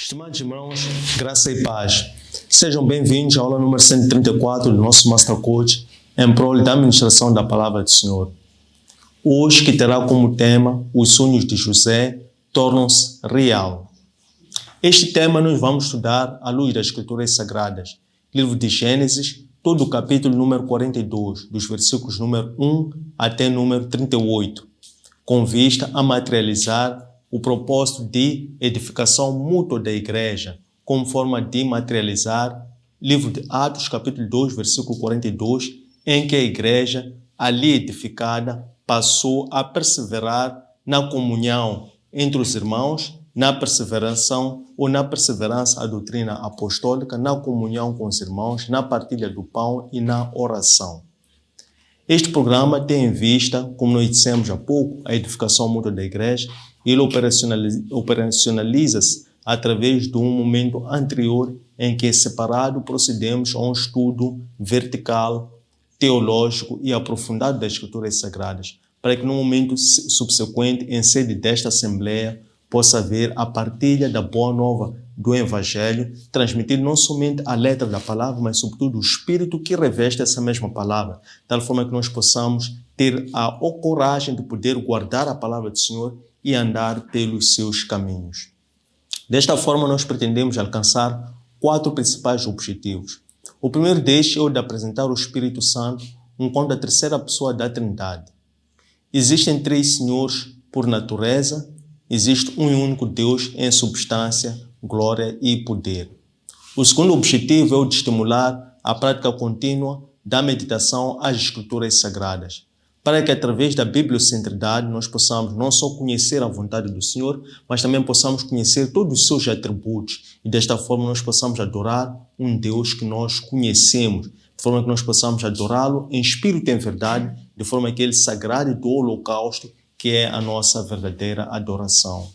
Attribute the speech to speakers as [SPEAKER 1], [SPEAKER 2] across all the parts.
[SPEAKER 1] Estimados irmãos, graça e paz. Sejam bem-vindos à aula número 134 do nosso Master Coach em prol da administração da Palavra do Senhor. Hoje, que terá como tema os sonhos de José tornam-se real. Este tema nós vamos estudar à luz das Escrituras Sagradas, livro de Gênesis, todo o capítulo número 42, dos versículos número 1 até número 38, com vista a materializar o propósito de edificação mútua da igreja, como forma de materializar livro de Atos, capítulo 2, versículo 42, em que a igreja, ali edificada, passou a perseverar na comunhão entre os irmãos, na perseverança à doutrina apostólica, na comunhão com os irmãos, na partilha do pão e na oração. Este programa tem em vista, como nós dissemos há pouco, a edificação mútua da igreja. Ele operacionaliza-se através de um momento anterior em que, separado, procedemos a um estudo vertical, teológico e aprofundado das Escrituras Sagradas, para que no momento subsequente, em sede desta Assembleia, possa haver a partilha da boa nova do Evangelho, transmitido não somente a letra da palavra, mas sobretudo o Espírito que reveste essa mesma palavra, de tal forma que nós possamos ter a coragem de poder guardar a palavra do Senhor e andar pelos seus caminhos. Desta forma, nós pretendemos alcançar 4 principais objetivos. O primeiro destes é o de apresentar o Espírito Santo enquanto a terceira pessoa da Trindade. Existem 3 senhores por natureza, existe um único Deus em substância, glória e poder. O segundo objetivo é o de estimular a prática contínua da meditação às Escrituras Sagradas, para que através da bibliocentridade nós possamos não só conhecer a vontade do Senhor, mas também possamos conhecer todos os seus atributos e desta forma nós possamos adorar um Deus que nós conhecemos, de forma que nós possamos adorá-lo em espírito e em verdade, de forma que ele se agrade do holocausto, que é a nossa verdadeira adoração.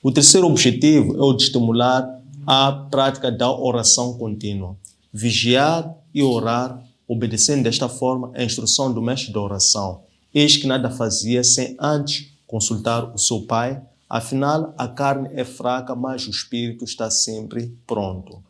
[SPEAKER 1] O terceiro objetivo é o de estimular a prática da oração contínua, vigiar e orar, obedecendo desta forma a instrução do mestre da oração. Eis que nada fazia sem antes consultar o seu Pai, afinal a carne é fraca, mas o Espírito está sempre pronto.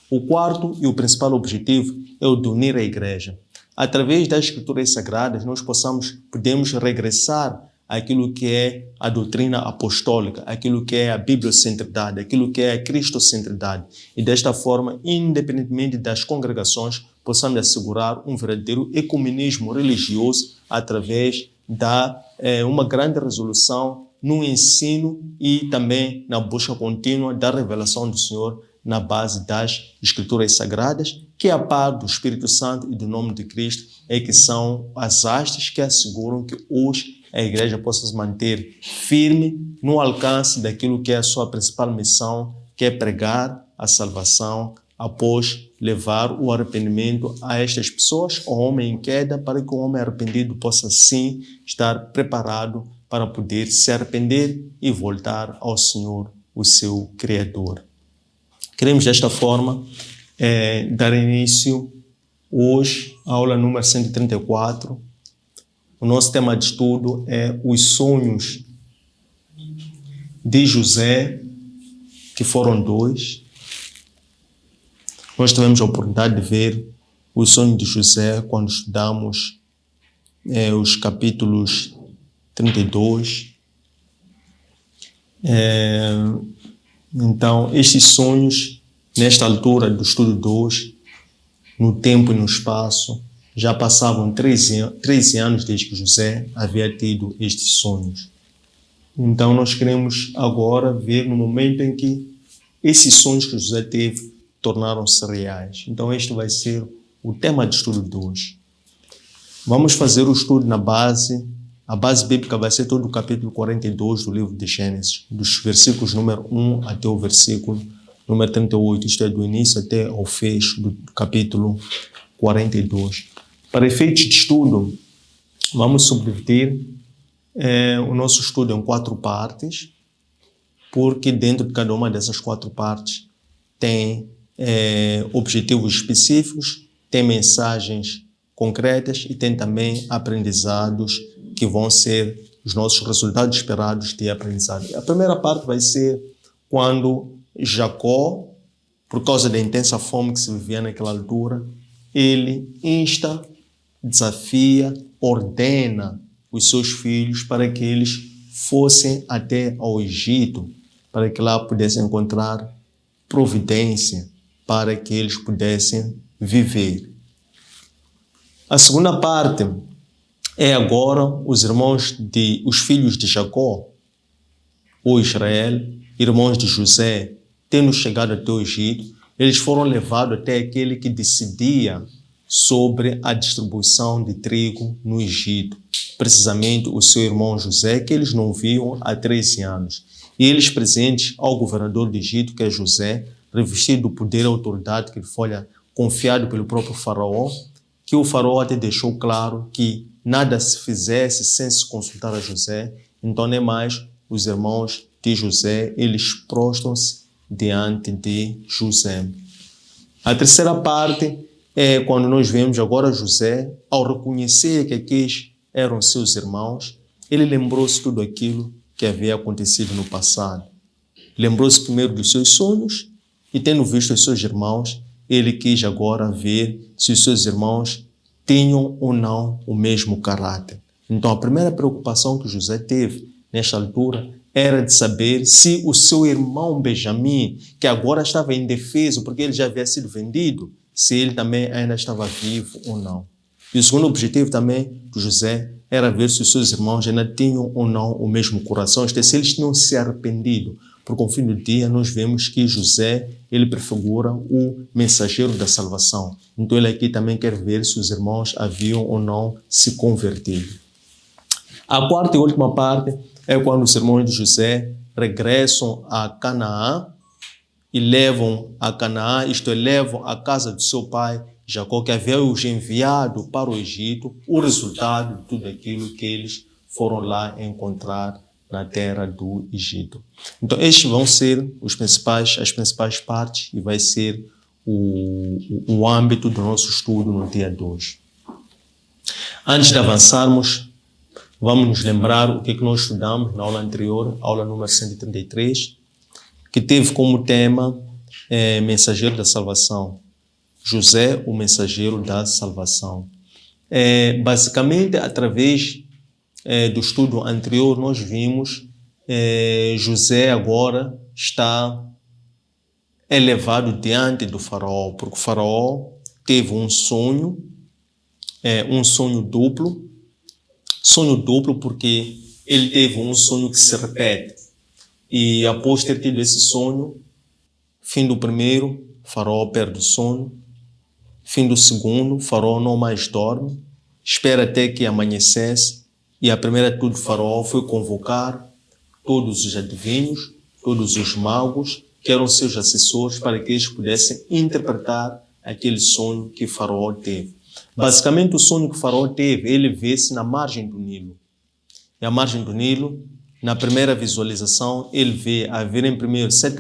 [SPEAKER 1] O quarto e o principal objetivo é o de unir a igreja. Através das Escrituras Sagradas nós podemos regressar aquilo que é a doutrina apostólica, aquilo que é a bibliocentridade, aquilo que é a cristocentridade. E desta forma, independentemente das congregações, possamos assegurar um verdadeiro ecumenismo religioso através da uma grande resolução no ensino e também na busca contínua da revelação do Senhor na base das Escrituras Sagradas, que a par do Espírito Santo e do nome de Cristo é que são as hastes que asseguram que hoje a igreja possa se manter firme no alcance daquilo que é a sua principal missão, que é pregar a salvação após levar o arrependimento a estas pessoas, ao homem em queda, para que o homem arrependido possa sim estar preparado para poder se arrepender e voltar ao Senhor, o seu Criador. Queremos desta forma dar início hoje à aula número 134. O nosso tema de estudo é os sonhos de José, que foram 2. Nós tivemos a oportunidade de ver o sonho de José quando estudamos os capítulos 32. Então, estes sonhos, nesta altura do estudo 2, no tempo e no espaço, já passavam 13 anos desde que José havia tido estes sonhos. Então, nós queremos agora ver no momento em que esses sonhos que José teve tornaram-se reais. Então, este vai ser o tema de estudo de hoje. Vamos fazer o estudo na base. A base bíblica vai ser todo o capítulo 42 do livro de Gênesis, dos versículos número 1 até o versículo número 38, isto é, do início até ao fecho do capítulo 42. Para efeitos de estudo, vamos subdividir o nosso estudo em 4 partes, porque dentro de cada uma dessas 4 partes tem objetivos específicos, tem mensagens concretas e tem também aprendizados que vão ser os nossos resultados esperados de aprendizado. A primeira parte vai ser quando Jacó, por causa da intensa fome que se vivia naquela altura, ele insta, desafia, ordena os seus filhos para que eles fossem até ao Egito, para que lá pudessem encontrar providência, para que eles pudessem viver. A segunda parte é agora os filhos de Jacó, ou Israel, irmãos de José, tendo chegado até o Egito, eles foram levados até aquele que decidia sobre a distribuição de trigo no Egito, precisamente o seu irmão José, que eles não viam há 13 anos. E eles presentes ao governador do Egito, que é José, revestido do poder e autoridade que lhe foi confiado pelo próprio faraó, que o faraó até deixou claro que nada se fizesse sem se consultar a José. Então, nem mais os irmãos de José, eles prostram-se diante de José. A terceira parte é quando nós vemos agora José, ao reconhecer que aqueles eram seus irmãos, ele lembrou-se de tudo aquilo que havia acontecido no passado. Lembrou-se primeiro dos seus sonhos e, tendo visto os seus irmãos, ele quis agora ver se os seus irmãos tinham ou não o mesmo caráter. Então, a primeira preocupação que José teve nesta altura era de saber se o seu irmão Benjamim, que agora estava indefeso porque ele já havia sido vendido, se ele também ainda estava vivo ou não. E o segundo objetivo também de José era ver se os seus irmãos ainda tinham ou não o mesmo coração, isto é, se eles tinham se arrependido. Porque ao fim do dia nós vemos que José, ele prefigura o mensageiro da salvação. Então ele aqui também quer ver se os irmãos haviam ou não se convertido. A quarta e última parte é quando os irmãos de José regressam a Canaã e levam a Canaã, isto é, levam a casa do seu pai Jacó, que havia os enviado para o Egito, o resultado de tudo aquilo que eles foram lá encontrar na terra do Egito. Então, estes vão ser as principais partes e vai ser o âmbito do nosso estudo no dia de hoje. Antes de avançarmos, vamos nos lembrar o que nós estudamos na aula anterior, aula número 133, que teve como tema mensageiro da salvação. José, o mensageiro da salvação. Basicamente, através do estudo anterior, nós vimos José agora está elevado diante do faraó, porque o faraó teve um sonho duplo. Sonho duplo porque ele teve um sonho que se repete. E após ter tido esse sonho, fim do primeiro, o faraó perde o sono. Fim do segundo, o faraó não mais dorme, espera até que amanhecesse. E a primeira atitude do faraó foi convocar todos os adivinhos, todos os magos, que eram seus assessores, para que eles pudessem interpretar aquele sonho que o faraó teve. Basicamente, o sonho que o faraó teve, ele vê-se na margem do Nilo. E a margem do Nilo, na primeira visualização, ele vê haverem primeiro 7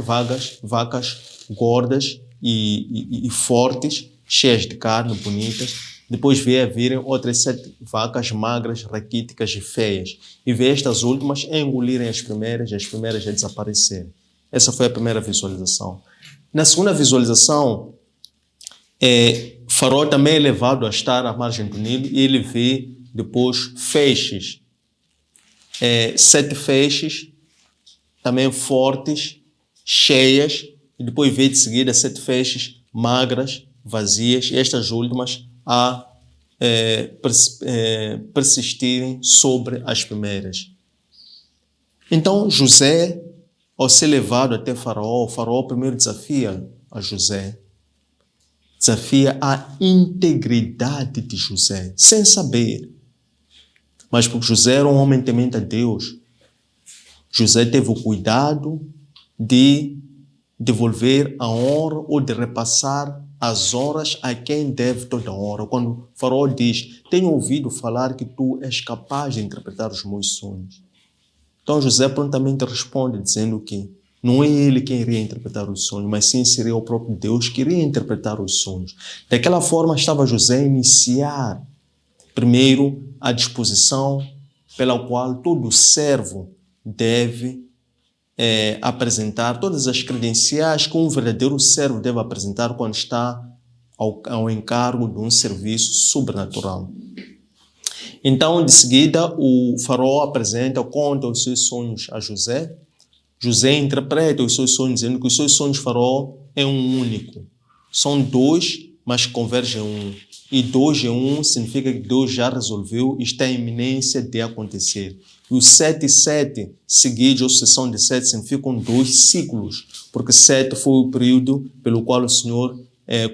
[SPEAKER 1] vacas gordas e fortes, cheias de carne, bonitas. Depois vê haverem outras 7 vacas magras, raquíticas e feias. E vê estas últimas engolirem as primeiras e as primeiras a desaparecerem. Essa foi a primeira visualização. Na segunda visualização, Faraó também é levado a estar à margem do Nilo e ele vê depois feixes. 7 feixes, também fortes, cheias, e depois vê de seguida 7 feixes magras, vazias, e estas últimas a persistirem sobre as primeiras. Então José, ao ser levado até Faraó, o Faraó primeiro desafia a José, desafia a integridade de José, sem saber. Mas porque José era um homem temente a Deus, José teve o cuidado de devolver a honra ou de repassar as honras a quem deve toda a honra. Quando o Faraó diz, tenho ouvido falar que tu és capaz de interpretar os meus sonhos. Então José prontamente responde dizendo que não é ele quem iria interpretar os sonhos, mas sim seria o próprio Deus que iria interpretar os sonhos. Daquela forma estava José a iniciar primeiro a disposição pela qual todo servo deve apresentar todas as credenciais que um verdadeiro servo deve apresentar quando está ao encargo de um serviço sobrenatural. Então, de seguida, o faraó conta os seus sonhos a José. José interpreta os seus sonhos, dizendo que os seus sonhos de faraó é um único. São dois, mas convergem em um. E 2 em 1 significa que Deus já resolveu e está em iminência de acontecer. E os 7 seguidos, ou sucessão de 7, significam 2 ciclos, porque 7 foi o período pelo qual o Senhor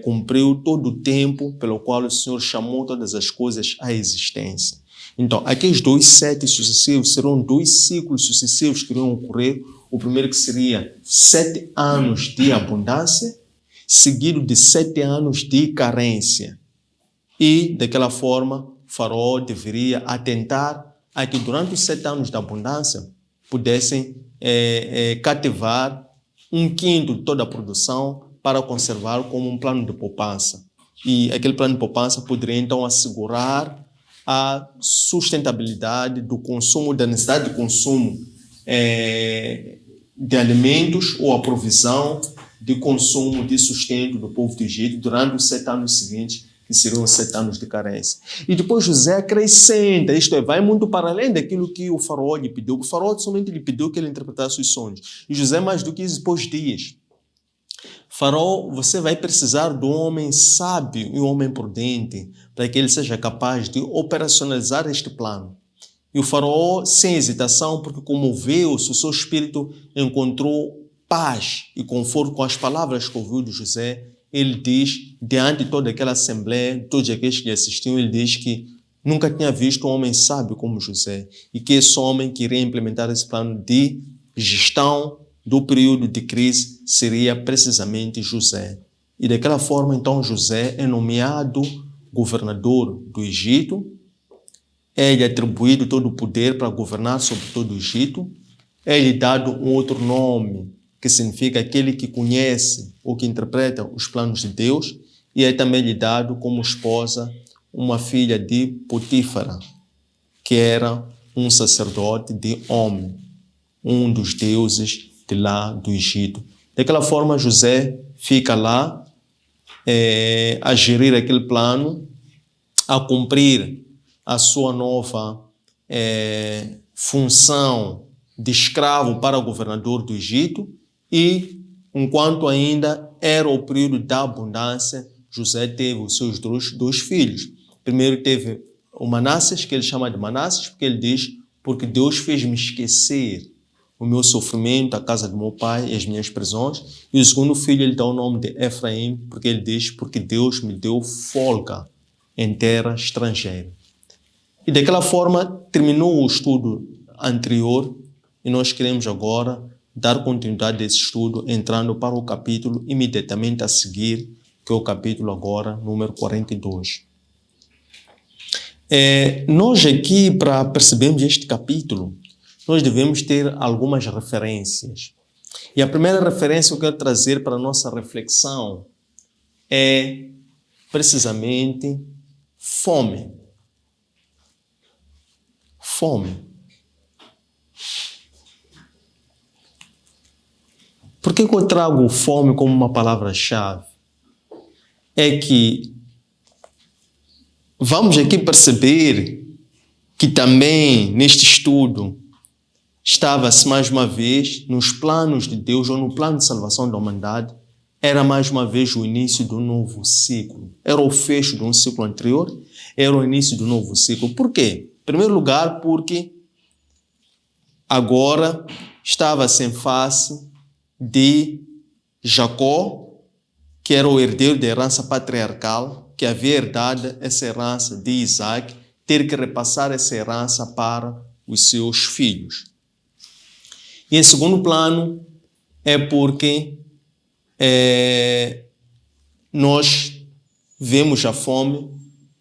[SPEAKER 1] cumpriu todo o tempo, pelo qual o Senhor chamou todas as coisas à existência. Então, aqueles 2 7 sucessivos serão 2 ciclos sucessivos que iriam ocorrer. O primeiro que seria 7 anos de abundância, seguido de 7 anos de carência. E, daquela forma, o faraó deveria atentar a que durante os 7 anos de abundância pudessem cativar 1/5 de toda a produção para conservar como um plano de poupança. E aquele plano de poupança poderia, então, assegurar a sustentabilidade do consumo, da necessidade de consumo de alimentos ou a provisão de consumo, de sustento do povo do Egito durante os 7 anos seguintes, que seriam os 7 anos de carência. E depois José acrescenta, isto é, vai muito para além daquilo que o faraó lhe pediu. O faraó somente lhe pediu que ele interpretasse os sonhos. E José, mais do que isso, depois diz: faraó, você vai precisar de um homem sábio e um homem prudente para que ele seja capaz de operacionalizar este plano. E o faraó, sem hesitação, porque comoveu-se, o seu espírito encontrou paz e conforto com as palavras que ouviu de José. Ele diz, diante de toda aquela assembleia, de todos aqueles que lhe assistiam, ele diz que nunca tinha visto um homem sábio como José e que esse homem que iria implementar esse plano de gestão do período de crise seria precisamente José. E daquela forma, então, José é nomeado governador do Egito, é-lhe atribuído todo o poder para governar sobre todo o Egito, é-lhe dado um outro nome, que significa aquele que conhece ou que interpreta os planos de Deus, e é também lhe dado como esposa uma filha de Potífara, que era um sacerdote de Om, um dos deuses de lá do Egito. Daquela forma, José fica lá a gerir aquele plano, a cumprir a sua nova função de escravo para governador do Egito. E, enquanto ainda era o período da abundância, José teve os seus dois filhos. Primeiro teve o Manassés, que ele chama de Manassés, porque ele diz: porque Deus fez-me esquecer o meu sofrimento, a casa do meu pai e as minhas prisões. E o segundo filho, ele dá o nome de Efraim, porque ele diz: porque Deus me deu folga em terra estrangeira. E daquela forma terminou o estudo anterior e nós queremos agora dar continuidade a esse estudo, entrando para o capítulo imediatamente a seguir, que é o capítulo agora, número 42. Nós aqui, para percebermos este capítulo, nós devemos ter algumas referências. E a primeira referência que eu quero trazer para a nossa reflexão é, precisamente, fome. Fome. Por que eu trago fome como uma palavra-chave? É que vamos aqui perceber que também neste estudo estava-se mais uma vez nos planos de Deus ou no plano de salvação da humanidade, era mais uma vez o início do novo ciclo. Era o fecho de um ciclo anterior, era o início do novo ciclo. Por quê? Em primeiro lugar, porque agora estava-se em face de Jacó, que era o herdeiro da herança patriarcal, que havia herdado essa herança de Isaac, ter que repassar essa herança para os seus filhos. E em segundo plano, é porque nós vemos a fome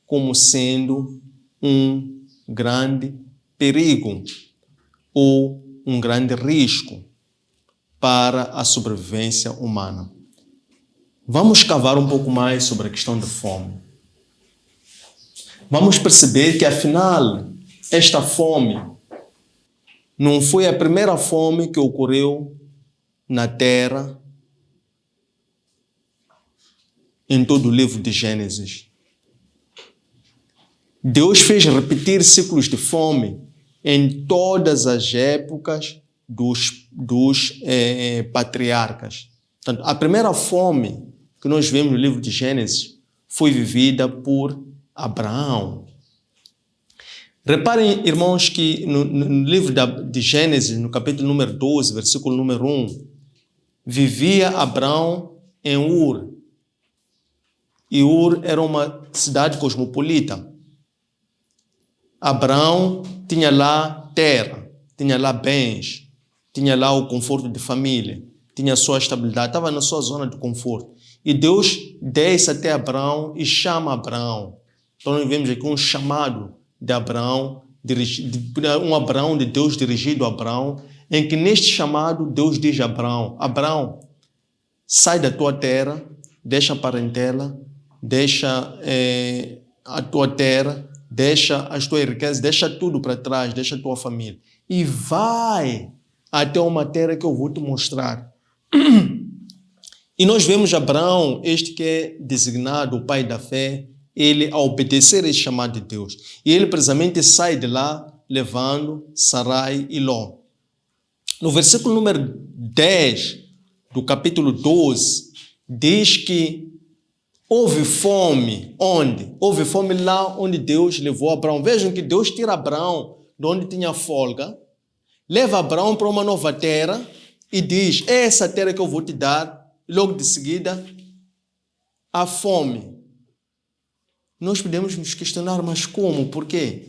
[SPEAKER 1] como sendo um grande perigo ou um grande risco para a sobrevivência humana. Vamos cavar um pouco mais sobre a questão da fome. Vamos perceber que, afinal, esta fome não foi a primeira fome que ocorreu na terra em todo o livro de Gênesis. Deus fez repetir ciclos de fome em todas as épocas dos patriarcas. Portanto, a primeira fome que nós vemos no livro de Gênesis foi vivida por Abraão. Reparem, irmãos, que no livro de Gênesis, no capítulo número 12, versículo número 1, vivia Abraão em Ur. E Ur era uma cidade cosmopolita. Abraão tinha lá terra, tinha lá bens, tinha lá o conforto de família, tinha a sua estabilidade, estava na sua zona de conforto. E Deus desce até Abraão e chama Abraão. Então nós vemos aqui um chamado de Abraão, um Abraão de Deus dirigido a Abraão, em que neste chamado Deus diz a Abraão: Abraão, sai da tua terra, deixa a parentela, deixa a tua terra, deixa as tuas riquezas, deixa tudo para trás, deixa a tua família e vai até uma terra que eu vou te mostrar. E nós vemos Abraão, este que é designado o pai da fé, ele a obedecer esse chamado de Deus. E ele precisamente sai de lá levando Sarai e Ló. No versículo número 10 do capítulo 12, diz que houve fome. Onde? Houve fome lá onde Deus levou Abraão. Vejam que Deus tira Abraão de onde tinha folga, leva Abraão para uma nova terra e diz: é essa terra que eu vou te dar. Logo de seguida, a fome. Nós podemos nos questionar, mas como? Por quê?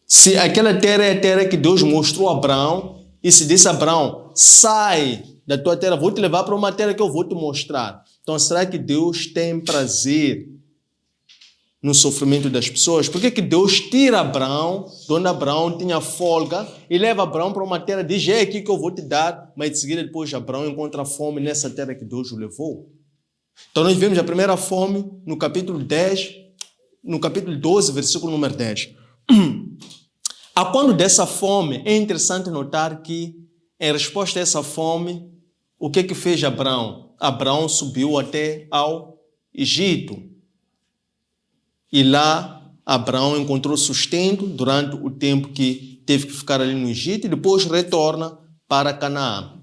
[SPEAKER 1] Se aquela terra é a terra que Deus mostrou a Abraão, e se disse a Abraão: sai da tua terra, vou te levar para uma terra que eu vou te mostrar. Então, será que Deus tem prazer no sofrimento das pessoas? Por que Deus tira Abraão, de onde Abraão tinha folga, e leva Abraão para uma terra, diz: é aqui que eu vou te dar, mas de seguida depois Abraão encontra fome nessa terra que Deus o levou? Então nós vemos a primeira fome no capítulo 10, no capítulo 12, versículo número 10. A quando dessa fome, é interessante notar que, em resposta a essa fome, o que fez Abraão? Abraão subiu até ao Egito. E lá, Abraão encontrou sustento durante o tempo que teve que ficar ali no Egito e depois retorna para Canaã.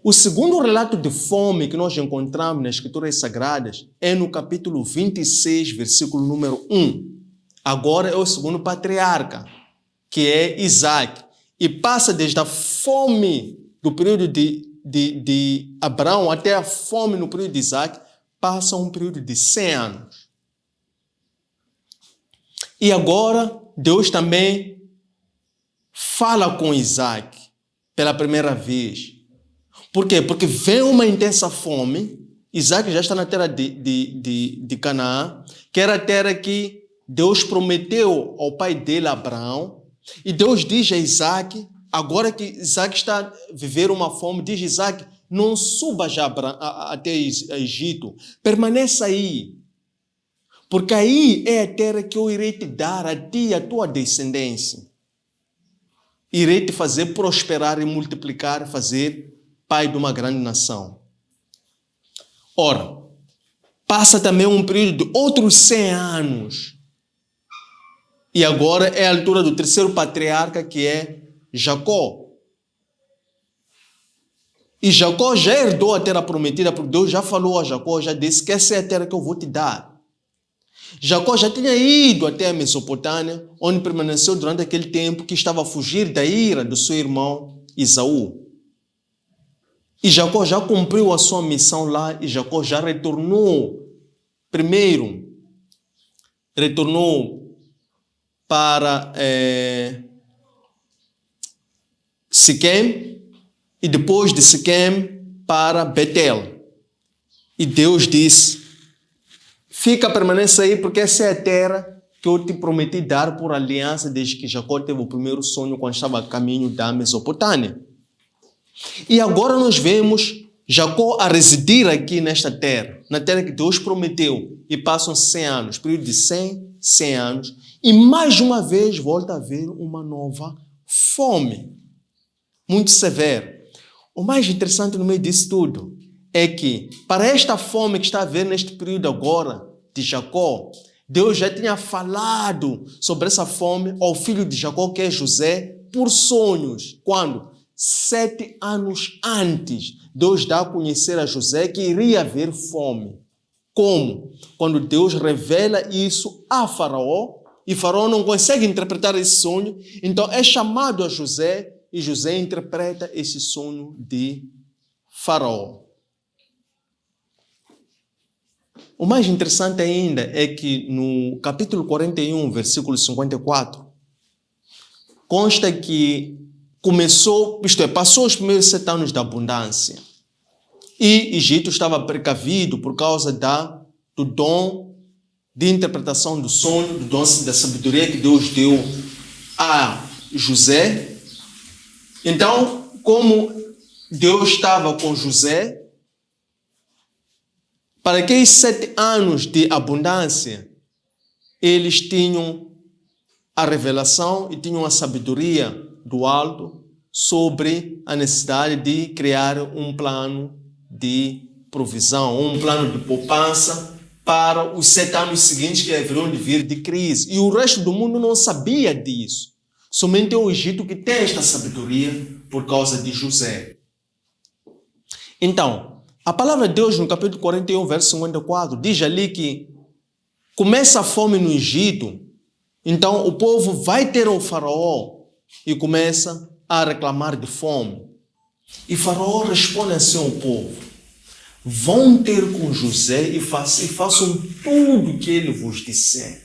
[SPEAKER 1] O segundo relato de fome que nós encontramos nas Escrituras Sagradas é no capítulo 26, versículo número 1. Agora é o segundo patriarca, que é Isaac. E passa desde a fome do período de Abraão até a fome no período de Isaac, passa um período de 100 anos. E agora Deus também fala com Isaac pela primeira vez. Por quê? Porque vem uma intensa fome. Isaac já está na terra de Canaã, que era a terra que Deus prometeu ao pai dele, Abraão. E Deus diz a Isaac, agora que Isaac está a viver uma fome, diz: Isaac, não suba já até Egito, permaneça aí. Porque aí é a terra que eu irei te dar a ti e a tua descendência. Irei te fazer prosperar e multiplicar, fazer pai de uma grande nação. Ora, passa também um período de outros 100 anos. E agora é a altura do terceiro patriarca, que é Jacó. E Jacó já herdou a terra prometida, porque Deus já falou a Jacó, já disse que essa é a terra que eu vou te dar. Jacó já tinha ido até a Mesopotâmia, onde permaneceu durante aquele tempo que estava a fugir da ira do seu irmão Esaú. E Jacó já cumpriu a sua missão lá e Jacó já retornou. Primeiro, retornou para Siquém e depois de Siquém para Betel. E Deus disse: fica, permaneça aí, porque essa é a terra que eu te prometi dar por aliança desde que Jacó teve o primeiro sonho quando estava a caminho da Mesopotâmia. E agora nós vemos Jacó a residir aqui nesta terra, na terra que Deus prometeu, e passam 100 anos, período de 100 anos, E mais uma vez volta a haver uma nova fome, muito severa. O mais interessante no meio disso tudo é que, para esta fome que está a haver neste período agora de Jacó, Deus já tinha falado sobre essa fome ao filho de Jacó, que é José, por sonhos. Quando? 7 anos antes, Deus dá a conhecer a José que iria haver fome. Como? Quando Deus revela isso a Faraó, e Faraó não consegue interpretar esse sonho, então é chamado a José, e José interpreta esse sonho de Faraó. O mais interessante ainda é que no capítulo 41, versículo 54, consta que passou os primeiros 7 anos da abundância. E Egito estava precavido por causa do dom de interpretação do sonho, do dom da sabedoria que Deus deu a José. Então, como Deus estava com José, para aqueles 7 anos de abundância, eles tinham a revelação e tinham a sabedoria do alto sobre a necessidade de criar um plano de provisão, um plano de poupança para os 7 anos seguintes que haverão de vir de crise. E o resto do mundo não sabia disso. Somente o Egito que tem esta sabedoria por causa de José. Então, a palavra de Deus no capítulo 41, verso 54, diz ali que começa a fome no Egito, então o povo vai ter o Faraó e começa a reclamar de fome. E Faraó responde assim ao povo: vão ter com José e façam tudo o que ele vos disser.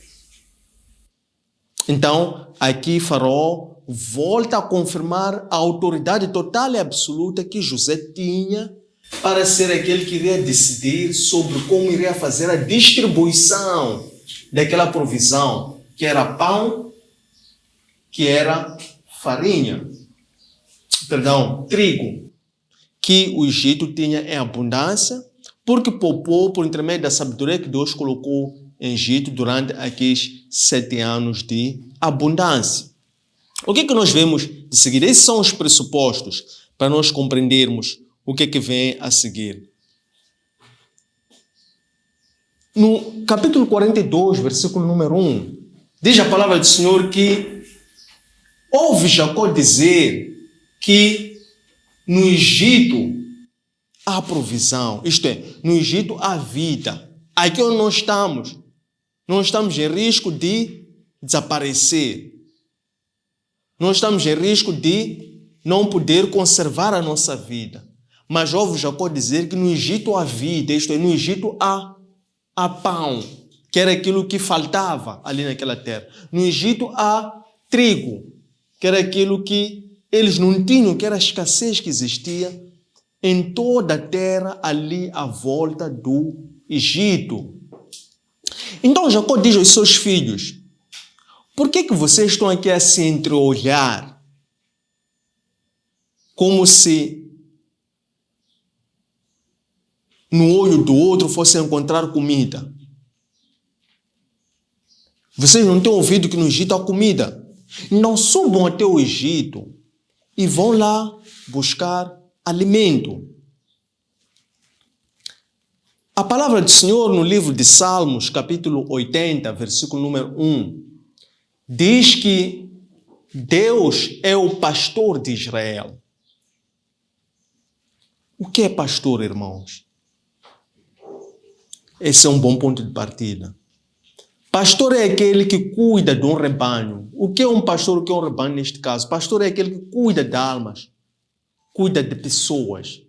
[SPEAKER 1] Então, aqui Faraó volta a confirmar a autoridade total e absoluta que José tinha para ser aquele que iria decidir sobre como iria fazer a distribuição daquela provisão, que era pão, que era trigo, que o Egito tinha em abundância, porque poupou por intermédio da sabedoria que Deus colocou em Egito durante aqueles 7 anos de abundância. O que nós vemos de seguida? Esses são os pressupostos para nós compreendermos o que vem a seguir. No capítulo 42, versículo número 1, diz a palavra do Senhor que ouve Jacó dizer que no Egito há provisão, isto é, no Egito há vida. Aqui onde nós estamos em risco de desaparecer. Nós estamos em risco de não poder conservar a nossa vida. Mas ouve Jacó dizer que no Egito há vida, isto é, no Egito há pão, que era aquilo que faltava ali naquela terra. No Egito há trigo, que era aquilo que eles não tinham, que era a escassez que existia em toda a terra ali à volta do Egito. Então Jacó diz aos seus filhos: por que vocês estão aqui a se entreolhar? Como se no olho do outro fosse encontrar comida. Vocês não têm ouvido que no Egito há comida? Não subam até o Egito e vão lá buscar alimento. A palavra do Senhor no livro de Salmos, capítulo 80, versículo número 1, diz que Deus é o pastor de Israel. O que é pastor, irmãos? Esse é um bom ponto de partida. Pastor é aquele que cuida de um rebanho. O que é um pastor? O que é um rebanho neste caso? Pastor é aquele que cuida de almas, cuida de pessoas.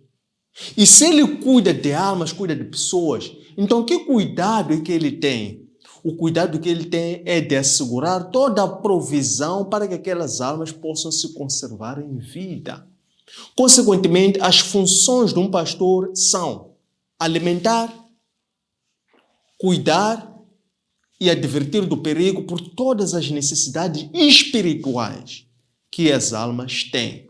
[SPEAKER 1] E se ele cuida de almas, cuida de pessoas, então que cuidado é que ele tem? O cuidado que ele tem é de assegurar toda a provisão para que aquelas almas possam se conservar em vida. Consequentemente, as funções de um pastor são alimentar, cuidar e advertir do perigo por todas as necessidades espirituais que as almas têm.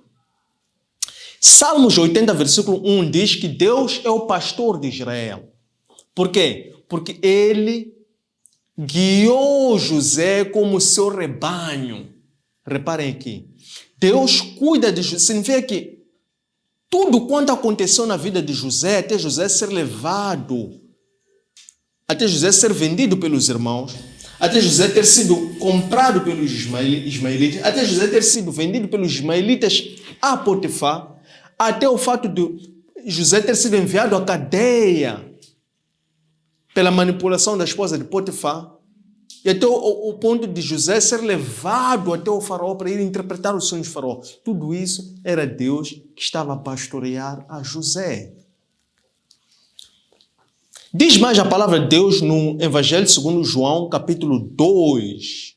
[SPEAKER 1] Salmos 80, versículo 1 diz que Deus é o pastor de Israel. Por quê? Porque Ele guiou José como seu rebanho. Reparem aqui. Deus cuida de José. Significa que tudo quanto aconteceu na vida de José, até José ser levado, até José ser vendido pelos irmãos, até José ter sido comprado pelos ismaelitas, até José ter sido vendido pelos ismaelitas a Potifar, até o fato de José ter sido enviado à cadeia pela manipulação da esposa de Potifar, e até o ponto de José ser levado até o faraó para ir interpretar os sonhos do faraó. Tudo isso era Deus que estava a pastorear a José. Diz mais a palavra de Deus no Evangelho segundo João, capítulo 2,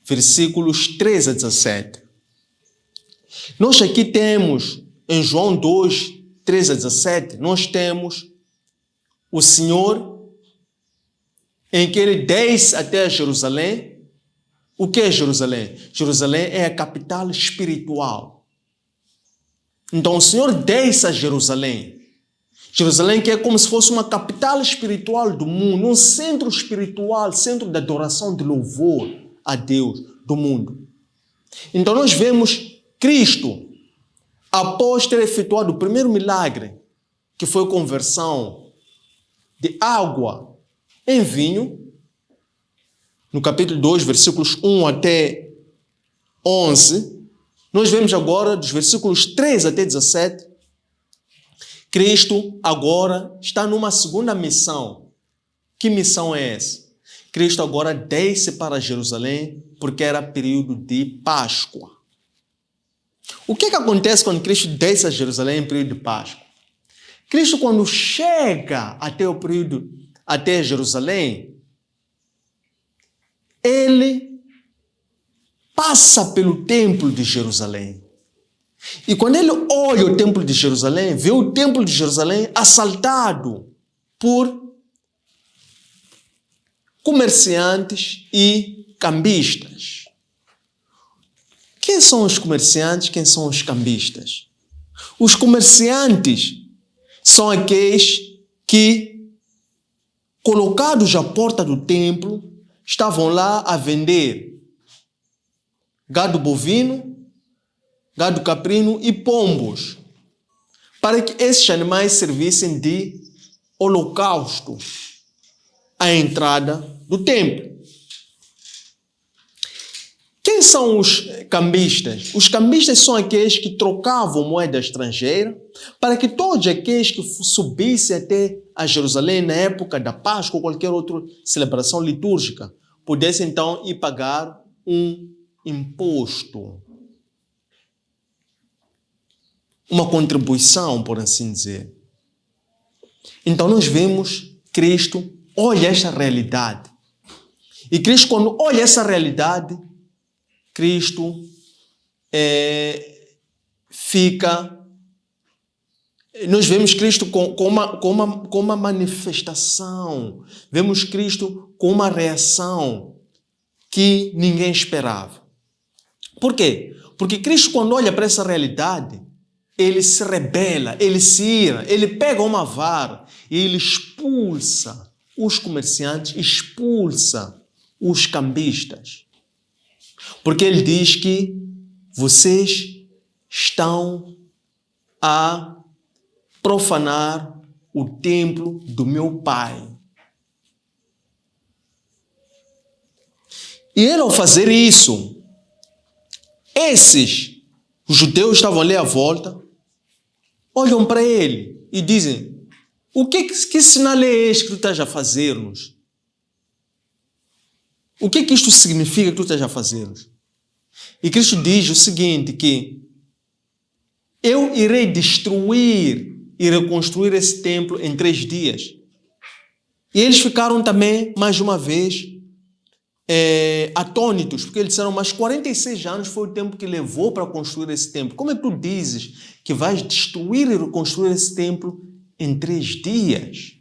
[SPEAKER 1] versículos 13 a 17. Nós aqui temos, em João 2, 13 a 17, nós temos o Senhor em que ele desce até Jerusalém. O que é Jerusalém? Jerusalém é a capital espiritual. Então o Senhor desce a Jerusalém. Jerusalém que é como se fosse uma capital espiritual do mundo, um centro espiritual, centro de adoração, de louvor a Deus do mundo. Então nós vemos Cristo, após ter efetuado o primeiro milagre, que foi a conversão de água em vinho, no capítulo 2, versículos 1 até 11, nós vemos agora, dos versículos 3 até 17, Cristo agora está numa segunda missão. Que missão é essa? Cristo agora desce para Jerusalém, porque era período de Páscoa. O que acontece quando Cristo desce a Jerusalém em período de Páscoa? Cristo, quando chega até Jerusalém, ele passa pelo templo de Jerusalém. E quando ele olha o templo de Jerusalém, vê o templo de Jerusalém assaltado por comerciantes e cambistas. Quem são os comerciantes? Quem são os cambistas? Os comerciantes são aqueles que, colocados à porta do templo, estavam lá a vender gado bovino, gado caprino e pombos, para que esses animais servissem de holocausto à entrada do templo. Quem são os cambistas? Os cambistas são aqueles que trocavam moeda estrangeira para que todos aqueles que subissem até a Jerusalém na época da Páscoa ou qualquer outra celebração litúrgica pudessem então ir pagar um imposto, uma contribuição, por assim dizer. Então nós vemos Cristo olha essa realidade. E Cristo, quando olha essa realidade, Cristo nós vemos Cristo com uma manifestação, vemos Cristo com uma reação que ninguém esperava. Por quê? Porque Cristo, quando olha para essa realidade, ele se rebela, ele se ira, ele pega uma vara e ele expulsa os comerciantes, expulsa os cambistas. Porque ele diz que vocês estão a profanar o templo do meu Pai. E ele, ao fazer isso, os judeus estavam ali à volta, olham para ele e dizem: que sinal é este que tu estás a fazer-nos? O que isto significa que tu estás a fazer-nos? E Cristo diz o seguinte, que eu irei destruir e reconstruir esse templo em 3 dias. E eles ficaram também, mais uma vez, atônitos, porque eles disseram, mas 46 anos foi o tempo que levou para construir esse templo. Como é que tu dizes que vais destruir e reconstruir esse templo em 3 dias?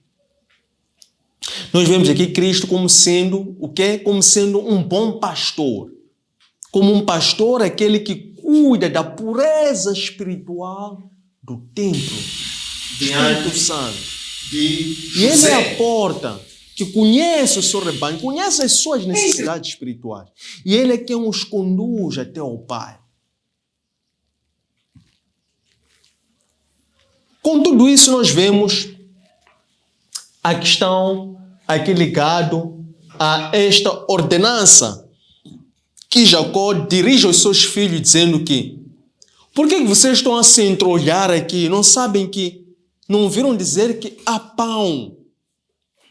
[SPEAKER 1] Nós vemos aqui Cristo como sendo o quê? Como sendo um bom pastor. Como um pastor, aquele que cuida da pureza espiritual do templo, do Espírito Santo. E ele é a porta que conhece o seu rebanho, conhece as suas necessidades espirituais. E Ele é quem os conduz até ao Pai. Com tudo isso, nós vemos a questão aqui ligado a esta ordenança que Jacó dirige aos seus filhos dizendo que por que vocês estão a se entrolhar aqui? Não sabem que, não ouviram dizer que há pão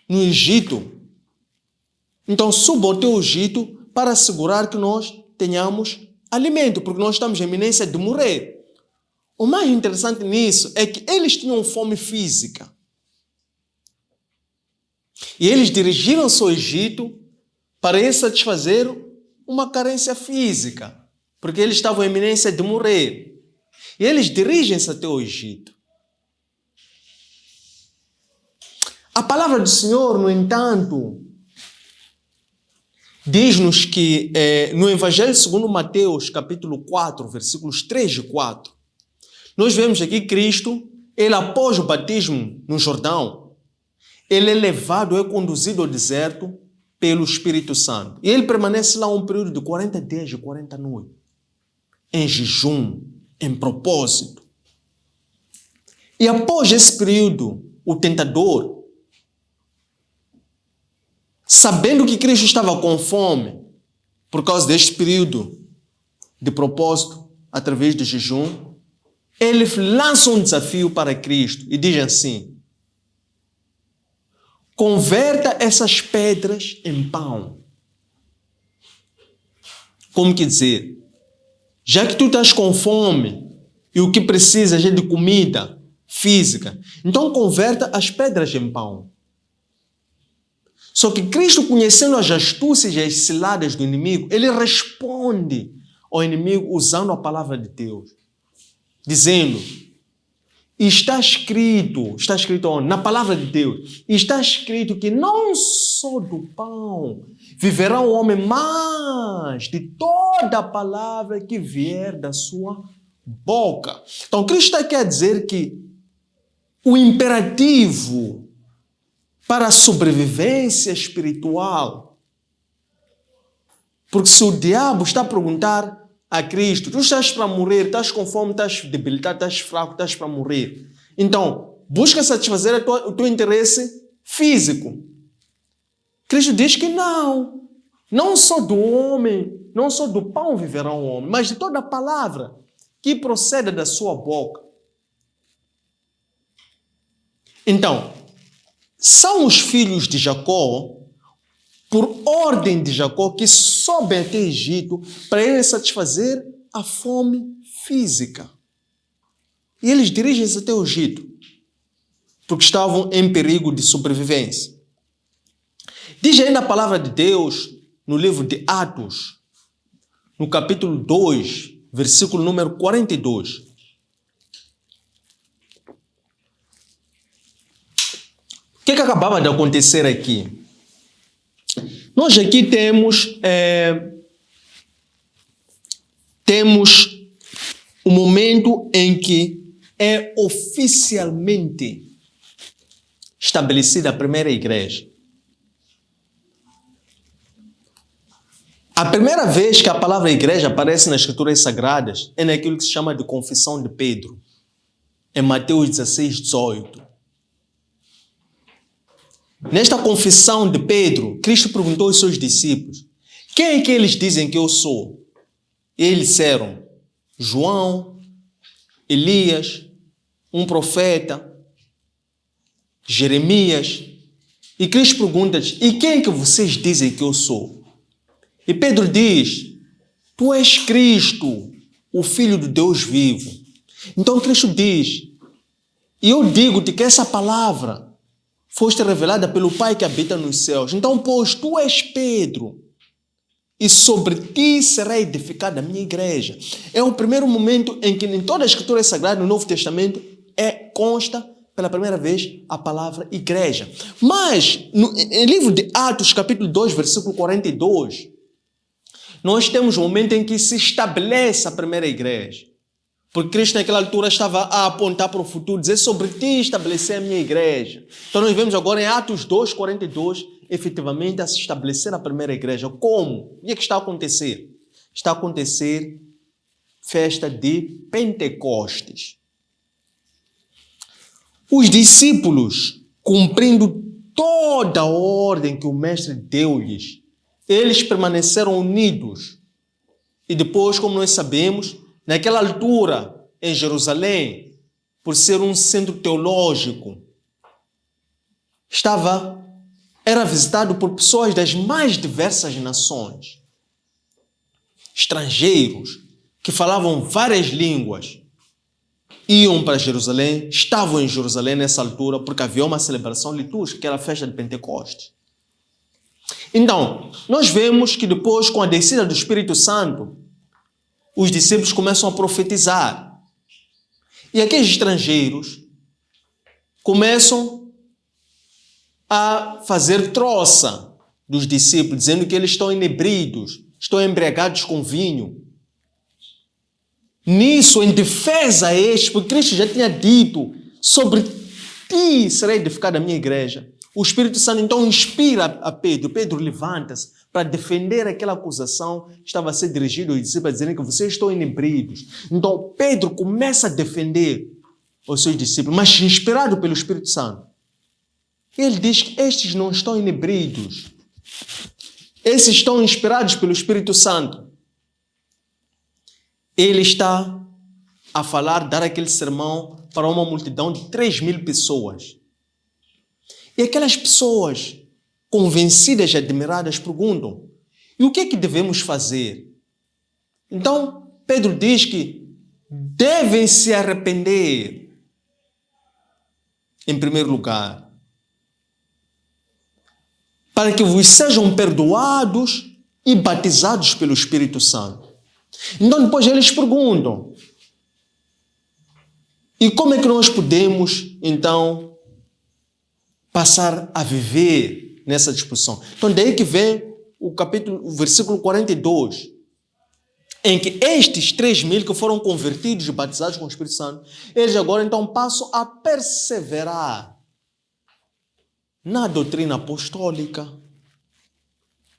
[SPEAKER 1] no Egito? Então subam até o Egito para assegurar que nós tenhamos alimento, porque nós estamos em iminência de morrer. O mais interessante nisso é que eles tinham fome física. E eles dirigiram-se ao Egito para satisfazer uma carência física, porque eles estavam em iminência de morrer. E eles dirigem-se até o Egito. A palavra do Senhor, no entanto, diz-nos que no Evangelho segundo Mateus, capítulo 4, versículos 3 e 4, nós vemos aqui Cristo, ele após o batismo no Jordão, ele é levado, é conduzido ao deserto pelo Espírito Santo. E ele permanece lá um período de 40 dias e 40 noites, em jejum, em propósito. E após esse período, o tentador, sabendo que Cristo estava com fome, por causa deste período de propósito, através do jejum, ele lança um desafio para Cristo e diz assim: converta essas pedras em pão. Como que dizer? Já que tu estás com fome e o que precisas é de comida física, então converta as pedras em pão. Só que Cristo, conhecendo as astúcias e as ciladas do inimigo, ele responde ao inimigo usando a palavra de Deus, dizendo: está escrito onde? Na palavra de Deus, está escrito que não só do pão viverá o homem, mas de toda a palavra que vier da sua boca. Então Cristo quer dizer que o imperativo para a sobrevivência espiritual, porque se o diabo está a perguntar a Cristo: tu estás para morrer, estás com fome, estás debilitado, estás fraco, estás para morrer, então busca satisfazer o teu interesse físico. Cristo diz que não só do homem, não só do pão viverá o homem, mas de toda a palavra que procede da sua boca. Então, são os filhos de Jacó, por ordem de Jacó, que sobem até Egito para ele satisfazer a fome física. E eles dirigem-se até o Egito, porque estavam em perigo de sobrevivência. Diz ainda a palavra de Deus no livro de Atos, no capítulo 2, versículo número 42. O que acabava de acontecer aqui? Nós aqui temos o momento em que é oficialmente estabelecida a primeira igreja. A primeira vez que a palavra igreja aparece nas Escrituras Sagradas é naquilo que se chama de Confissão de Pedro, em Mateus 16, 18. Nesta confissão de Pedro, Cristo perguntou aos seus discípulos: quem é que eles dizem que eu sou? E eles disseram: João, Elias, um profeta, Jeremias. E Cristo pergunta-lhes: e quem é que vocês dizem que eu sou? E Pedro diz: tu és Cristo, o Filho de Deus vivo. Então Cristo diz: e eu digo-te que essa palavra foste revelada pelo Pai que habita nos céus. Então, pois, tu és Pedro, e sobre ti será edificada a minha igreja. É o primeiro momento em que em toda a Escritura Sagrada, no Novo Testamento, consta pela primeira vez a palavra igreja. Mas, no livro de Atos, capítulo 2, versículo 42, nós temos um momento em que se estabelece a primeira igreja. Porque Cristo naquela altura estava a apontar para o futuro, dizer: sobre ti estabelecer a minha igreja. Então nós vemos agora em Atos 2, 42, efetivamente a se estabelecer a primeira igreja. Como? O que é que está a acontecer? Está a acontecer festa de Pentecostes. Os discípulos, cumprindo toda a ordem que o Mestre deu-lhes, eles permaneceram unidos. E depois, como nós sabemos, naquela altura, em Jerusalém, por ser um centro teológico, era visitado por pessoas das mais diversas nações, estrangeiros, que falavam várias línguas, iam para Jerusalém, estavam em Jerusalém nessa altura, porque havia uma celebração litúrgica, que era a festa de Pentecostes. Então, nós vemos que depois, com a descida do Espírito Santo, os discípulos começam a profetizar. E aqueles estrangeiros começam a fazer troça dos discípulos, dizendo que eles estão inebridos, estão embriagados com vinho. Nisso, em defesa a estes, porque Cristo já tinha dito, sobre ti será edificada a minha igreja. O Espírito Santo então inspira a Pedro. Pedro levanta-se para defender aquela acusação que estava a ser dirigida aos discípulos, dizendo que vocês estão inebridos. Então Pedro começa a defender os seus discípulos, mas inspirado pelo Espírito Santo. Ele diz que estes não estão inebridos. Esses estão inspirados pelo Espírito Santo. Ele está a falar, dar aquele sermão para uma multidão de 3.000 pessoas. E aquelas pessoas, convencidas e admiradas, perguntam: e o que é que devemos fazer? Então, Pedro diz que devem se arrepender, em primeiro lugar, para que vos sejam perdoados e batizados pelo Espírito Santo. Então, depois eles perguntam: e como é que nós podemos, então, passar a viver nessa disposição? Então, daí que vem o versículo 42, em que estes 3.000 que foram convertidos e batizados com o Espírito Santo, eles agora, então, passam a perseverar na doutrina apostólica,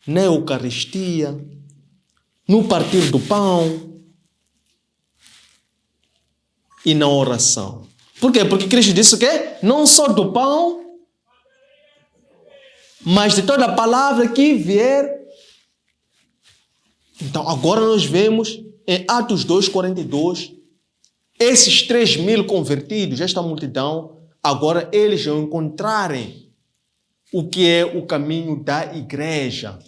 [SPEAKER 1] na Eucaristia, no partir do pão e na oração. Por quê? Porque Cristo disse o quê? Não só do pão, mas de toda a palavra que vier. Então, agora nós vemos em Atos 2:42, esses 3.000 convertidos, esta multidão, agora eles vão encontrarem o que é o caminho da igreja.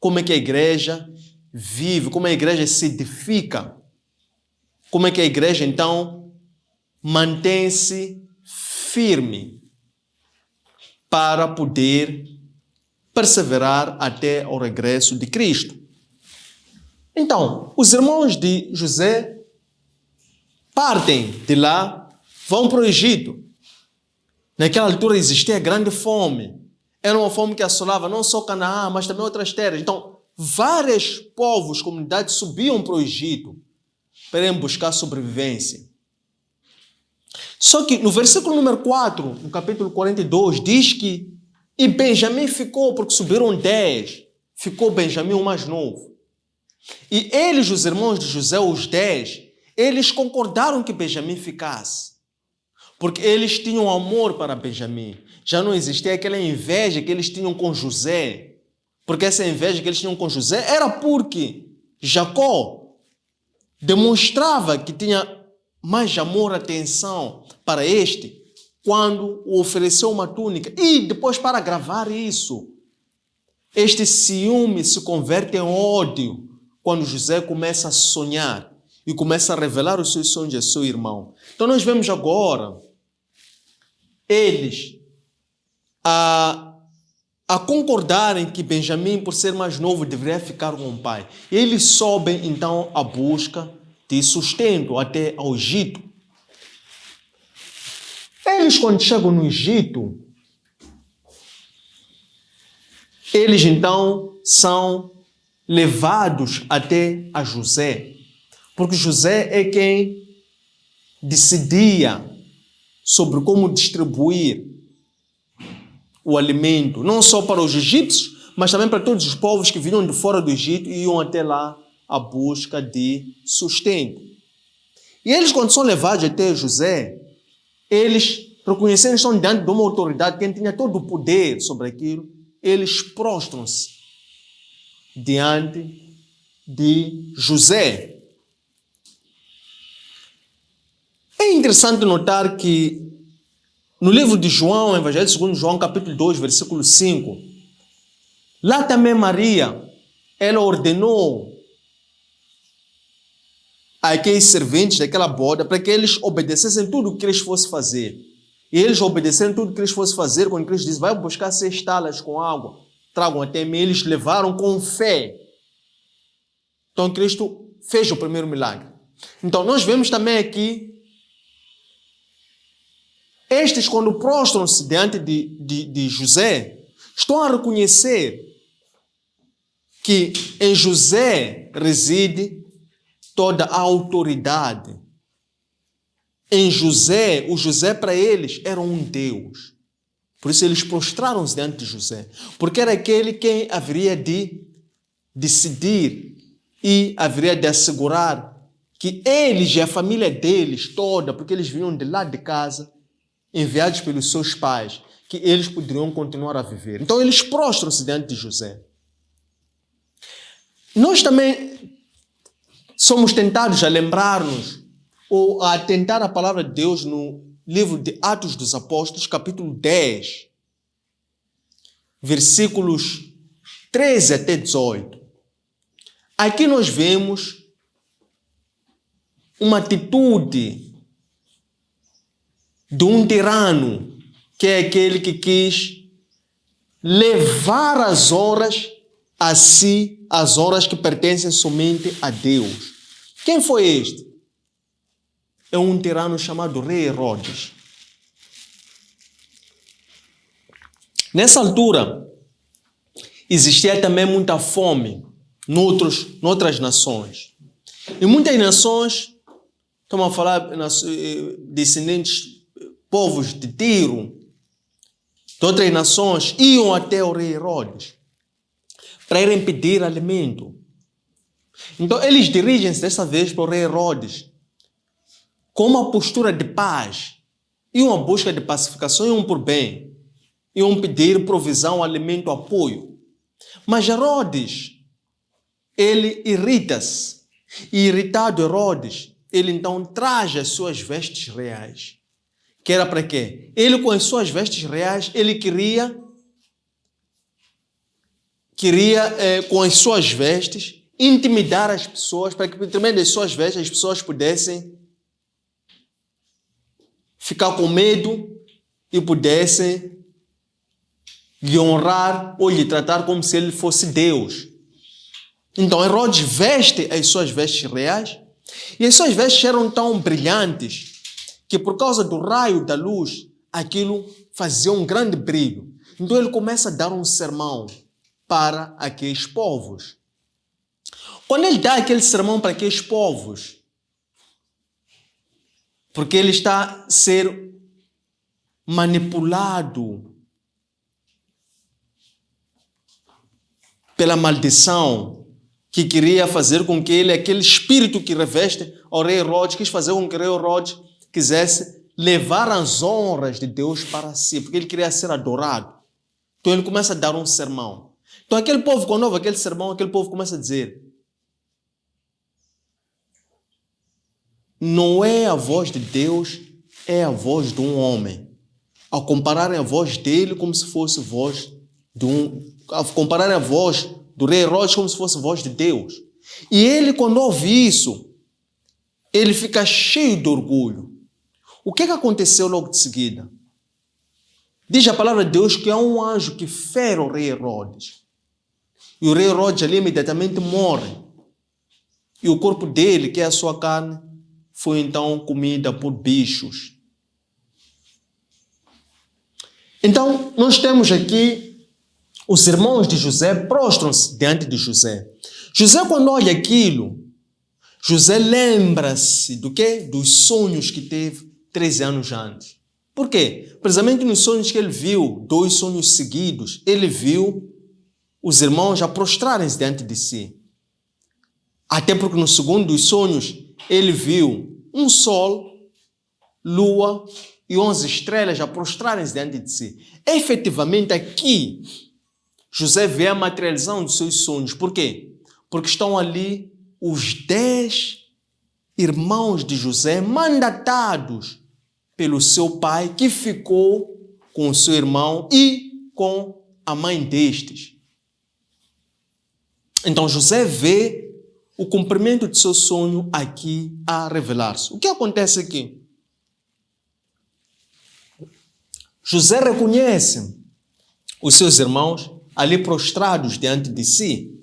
[SPEAKER 1] Como é que a igreja vive, como a igreja se edifica, como é que a igreja, então, mantém-se firme para poder perseverar até ao regresso de Cristo. Então, os irmãos de José partem de lá, vão para o Egito. Naquela altura existia grande fome. Era uma fome que assolava não só Canaã, mas também outras terras. Então, vários povos, comunidades subiam para o Egito para buscar sobrevivência. Só que no versículo número 4, no capítulo 42, diz que e Benjamim ficou, porque subiram 10, ficou Benjamim o mais novo. E eles, os irmãos de José, os 10, eles concordaram que Benjamim ficasse, porque eles tinham amor para Benjamim. Já não existia aquela inveja que eles tinham com José, porque essa inveja que eles tinham com José era porque Jacó demonstrava que tinha mais amor, atenção para este, quando o ofereceu uma túnica. E depois, para agravar isso, este ciúme se converte em ódio quando José começa a sonhar e começa a revelar os seus sonhos a seu irmão. Então nós vemos agora eles a concordarem que Benjamim, por ser mais novo, deveria ficar com o pai. E eles sobem, então, à busca de sustento até ao Egito. Eles, quando chegam no Egito, eles, então, são levados até a José, porque José é quem decidia sobre como distribuir o alimento, não só para os egípcios, mas também para todos os povos que vinham de fora do Egito e iam até lá à busca de sustento. E eles, quando são levados até José, eles, reconhecendo que estão diante de uma autoridade, quem tinha todo o poder sobre aquilo, eles prostram-se diante de José. É interessante notar que no livro de João, Evangelho segundo João, capítulo 2, versículo 5, lá também Maria, ela ordenou àqueles serventes daquela boda para que eles obedecessem tudo o que eles fossem fazer. E eles obedeceram tudo o que eles fossem fazer, quando Cristo disse, vai buscar 6 talas com água, tragam até mim, eles levaram com fé. Então Cristo fez o primeiro milagre. Então nós vemos também aqui, estes quando prostram-se diante de José, estão a reconhecer que em José reside toda a autoridade. Em José, o José para eles era um Deus. Por isso eles prostraram-se diante de José. Porque era aquele quem haveria de decidir e haveria de assegurar que eles e a família deles toda, porque eles vinham de lá de casa, enviados pelos seus pais, que eles poderiam continuar a viver. Então eles prostram-se diante de José. Nós também somos tentados a lembrar-nos ou a atentar a palavra de Deus no livro de Atos dos Apóstolos, capítulo 10, versículos 13 até 18. Aqui nós vemos uma atitude de um tirano, que é aquele que quis levar as honras a si, as honras que pertencem somente a Deus. Quem foi este? É um tirano chamado Rei Herodes. Nessa altura, existia também muita fome noutras nações. E muitas nações, estamos a falar descendentes, povos de Tiro, de outras nações, iam até o Rei Herodes para irem pedir alimento. Então, eles dirigem-se dessa vez para o Rei Herodes com uma postura de paz e uma busca de pacificação, iam por bem, iam pedir provisão, alimento, apoio. Mas Herodes, ele irrita-se. E irritado Herodes, ele então traz as suas vestes reais. Que era para quê? Ele com as suas vestes reais, ele queria com as suas vestes intimidar as pessoas, para que por intermédio das suas vestes as pessoas pudessem ficar com medo e pudessem lhe honrar ou lhe tratar como se ele fosse Deus. Então Herodes veste as suas vestes reais e as suas vestes eram tão brilhantes que por causa do raio da luz aquilo fazia um grande brilho. Então ele começa a dar um sermão para aqueles povos. Quando ele dá aquele sermão para aqueles povos, porque ele está a ser manipulado pela maldição que queria fazer com que ele, aquele espírito que reveste ao rei Herodes, quis fazer com que o rei Herodes quisesse levar as honras de Deus para si, porque ele queria ser adorado. Então ele começa a dar um sermão. Então aquele povo, quando ouve aquele sermão, aquele povo começa a dizer: não é a voz de Deus, é a voz de um homem. Ao compararem a voz dele como se fosse voz ao compararem a voz do rei Herodes como se fosse voz de Deus. E ele, quando ouve isso, ele fica cheio de orgulho. O que aconteceu logo de seguida? Diz a palavra de Deus que há um anjo que fere o rei Herodes. E o rei Herodes ali imediatamente morre. E o corpo dele, que é a sua carne, foi então comida por bichos. Então, nós temos aqui os irmãos de José prostram-se diante de José. José, quando olha aquilo, José lembra-se do quê? Dos sonhos que teve 13 anos antes. Por quê? Precisamente nos sonhos que ele viu, 2 sonhos seguidos, ele viu os irmãos já prostrarem-se diante de si. Até porque no segundo dos sonhos, ele viu um sol, lua e 11 estrelas já prostrarem-se diante de si. Efetivamente, aqui, José vê a materialização dos seus sonhos. Por quê? Porque estão ali os 10 irmãos de José mandatados pelo seu pai, que ficou com o seu irmão e com a mãe destes. Então José vê o cumprimento de seu sonho aqui a revelar-se. O que acontece aqui? José reconhece os seus irmãos ali prostrados diante de si,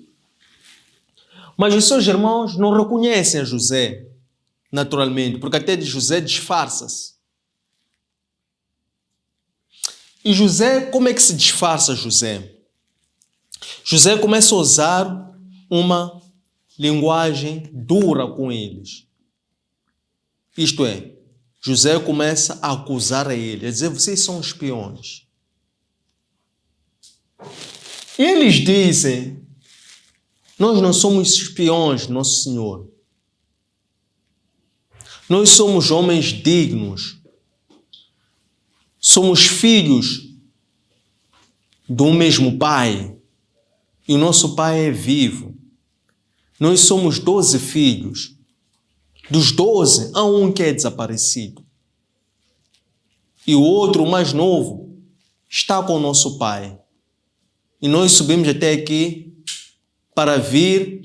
[SPEAKER 1] mas os seus irmãos não reconhecem a José naturalmente, porque até de José disfarça-se. E José, como é que se disfarça José? José começa a usar uma linguagem dura com eles. Isto é, José começa a acusar a eles, a dizer, vocês são espiões. E eles dizem, nós não somos espiões, nosso Senhor. Nós somos homens dignos. Somos filhos do mesmo Pai. E o nosso Pai é vivo. Nós somos 12 filhos. Dos 12, há um que é desaparecido. E o outro, o mais novo, está com o nosso Pai. E nós subimos até aqui para vir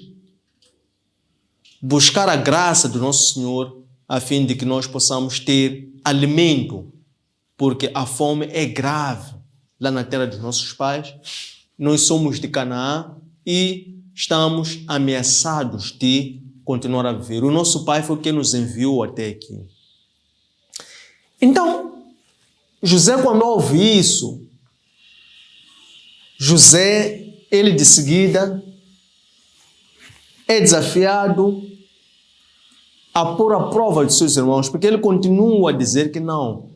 [SPEAKER 1] buscar a graça do nosso Senhor, a fim de que nós possamos ter alimento, porque a fome é grave lá na terra dos nossos pais. Nós somos de Canaã e estamos ameaçados de continuar a viver. O nosso Pai foi quem nos enviou até aqui. Então, José, quando ouve isso, José, ele de seguida é desafiado a pôr a prova de seus irmãos, porque ele continua a dizer que não,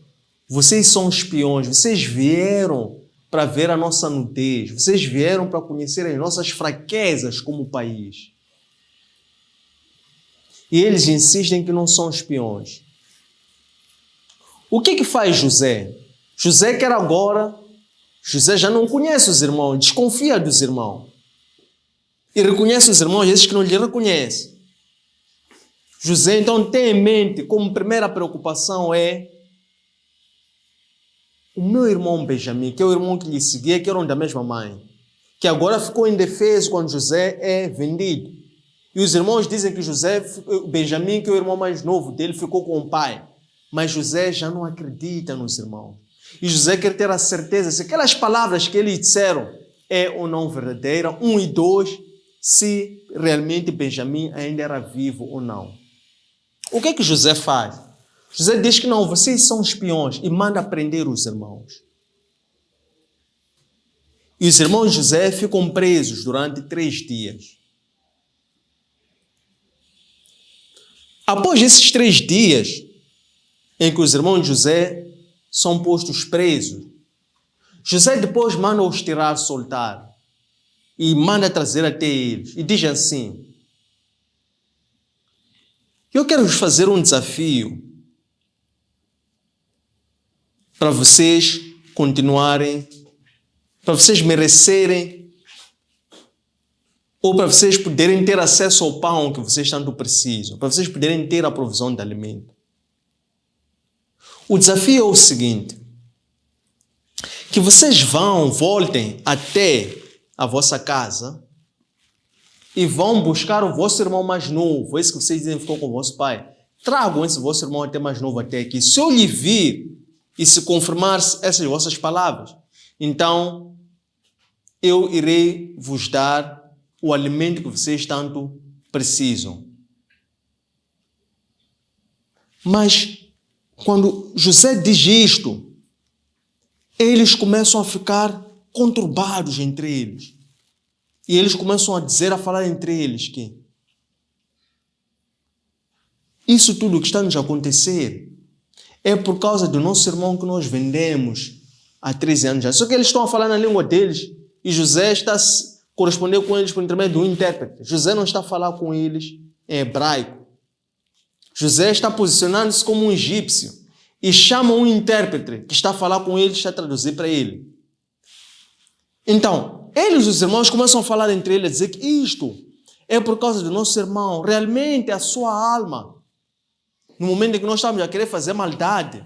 [SPEAKER 1] vocês são espiões, vocês vieram para ver a nossa nudez, vocês vieram para conhecer as nossas fraquezas como país. E eles insistem que não são espiões. O que faz José? José quer agora, José já não conhece os irmãos, desconfia dos irmãos. E reconhece os irmãos, esses que não lhe reconhecem. José então tem em mente, como primeira preocupação é o meu irmão Benjamim, que é o irmão que lhe seguia, que eram da mesma mãe, que agora ficou indefeso quando José é vendido. E os irmãos dizem que Benjamim, que é o irmão mais novo dele, ficou com o pai. Mas José já não acredita nos irmãos. E José quer ter a certeza se aquelas palavras que eles disseram é ou não verdadeira, 1 e 2, se realmente Benjamim ainda era vivo ou não. O que José faz? José diz que não, vocês são espiões e manda prender os irmãos. E os irmãos de José ficam presos durante 3 dias. Após esses 3 dias, em que os irmãos de José são postos presos, José depois manda-os tirar, soltar, e manda trazer até eles, e diz assim, eu quero vos fazer um desafio para vocês continuarem, para vocês merecerem, ou para vocês poderem ter acesso ao pão que vocês tanto precisam, para vocês poderem ter a provisão de alimento. O desafio é o seguinte, que vocês voltem até a vossa casa e vão buscar o vosso irmão mais novo, esse que vocês dizem que ficou com o vosso pai. Tragam esse vosso irmão até mais novo até aqui. Se eu lhe vir e se confirmar essas vossas palavras, então eu irei vos dar o alimento que vocês tanto precisam. Mas quando José diz isto, eles começam a ficar conturbados entre eles. E eles começam a falar entre eles que isso tudo que está nos a acontecer é por causa do nosso irmão que nós vendemos há 13 anos já. Só que eles estão a falar na língua deles e José está a corresponder com eles por intermédio do intérprete. José não está a falar com eles em hebraico. José está posicionando-se como um egípcio e chama um intérprete que está a falar com eles, está a traduzir para ele. Então, eles, os irmãos, começam a falar entre eles, a dizer que isto é por causa do nosso irmão. Realmente a sua alma, no momento em que nós estamos a querer fazer maldade,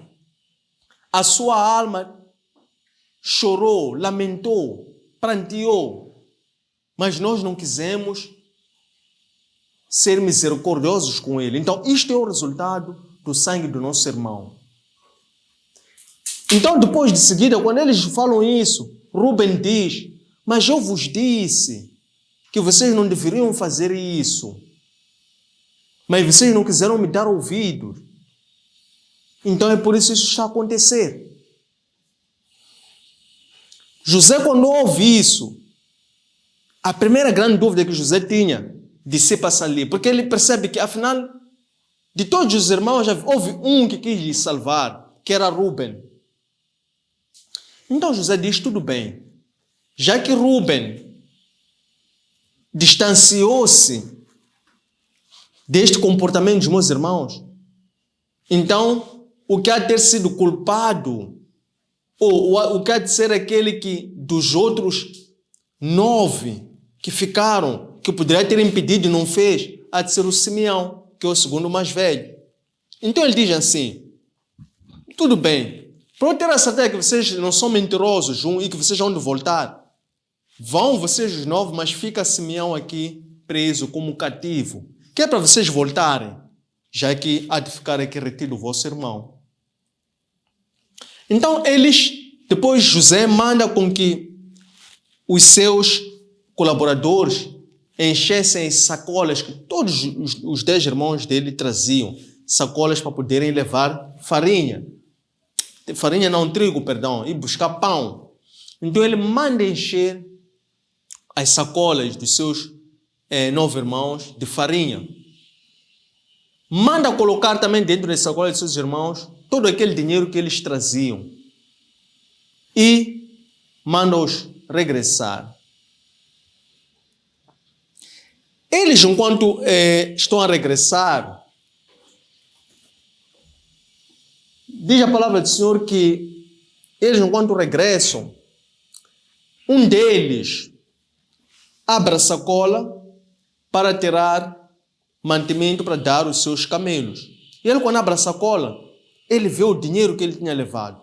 [SPEAKER 1] a sua alma chorou, lamentou, pranteou, mas nós não quisemos ser misericordiosos com ele. Então, isto é o resultado do sangue do nosso irmão. Então, depois de seguida, quando eles falam isso, Rúben diz, mas eu vos disse que vocês não deveriam fazer isso. Mas vocês não quiseram me dar ouvido. Então é por isso que isso está a acontecer. José, quando ouve isso, a primeira grande dúvida que José tinha, dissipa-se ali, porque ele percebe que, afinal, de todos os irmãos, houve um que quis lhe salvar, que era Rúben. Então José diz, tudo bem, já que Rúben distanciou-se deste comportamento dos meus irmãos, então o que há de ter sido culpado, ou o que há de ser aquele que dos outros 9 que ficaram, que poderia ter impedido e não fez, há de ser o Simeão, que é o segundo mais velho. Então ele diz assim, tudo bem, para eu ter a certeza que vocês não são mentirosos e que vocês vão de voltar, vão vocês os 9, mas fica Simeão aqui preso como cativo, que é para vocês voltarem, já que há de ficar aqui retido o vosso irmão. Então depois José manda com que os seus colaboradores enchessem as sacolas que todos os 10 irmãos dele traziam, sacolas para poderem levar trigo, e buscar pão. Então ele manda encher as sacolas dos seus 9 irmãos de farinha. Manda colocar também dentro das sacolas dos seus irmãos todo aquele dinheiro que eles traziam. E manda-os regressar. Eles, enquanto estão a regressar, diz a palavra do Senhor que eles, enquanto regressam, um deles abre a sacola para tirar mantimento para dar aos seus camelos. E ele, quando abre a sacola, ele vê o dinheiro que ele tinha levado.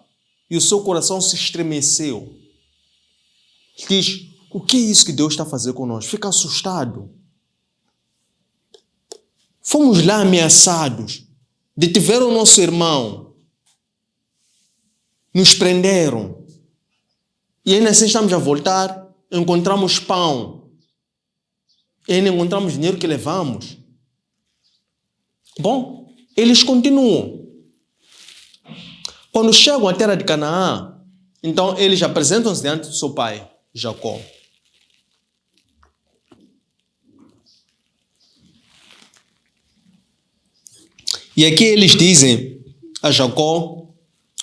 [SPEAKER 1] E o seu coração se estremeceu. Diz, o que é isso que Deus está a fazer conosco? Fica assustado. Fomos lá ameaçados. Detiveram o nosso irmão. Nos prenderam. E ainda assim estamos a voltar. Encontramos pão. E ainda encontramos dinheiro que levamos. Bom, eles continuam. Quando chegam à terra de Canaã, então eles apresentam-se diante do seu pai, Jacó. E aqui eles dizem a Jacó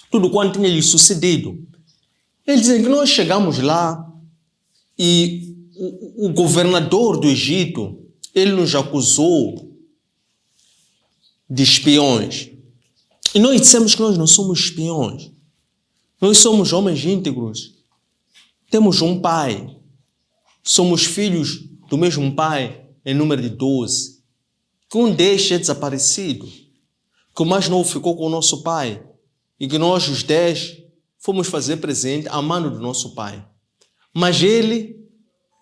[SPEAKER 1] tudo quanto tinha lhe sucedido. Eles dizem que nós chegamos lá e o governador do Egito, ele nos acusou de espiões. E nós dissemos que nós não somos espiões. Nós somos homens íntegros. Temos um pai. Somos filhos do mesmo pai, em número de 12. Que um deles é desaparecido. Que o mais novo ficou com o nosso pai. E que nós, os 10, fomos fazer presente à mano do nosso pai. Mas ele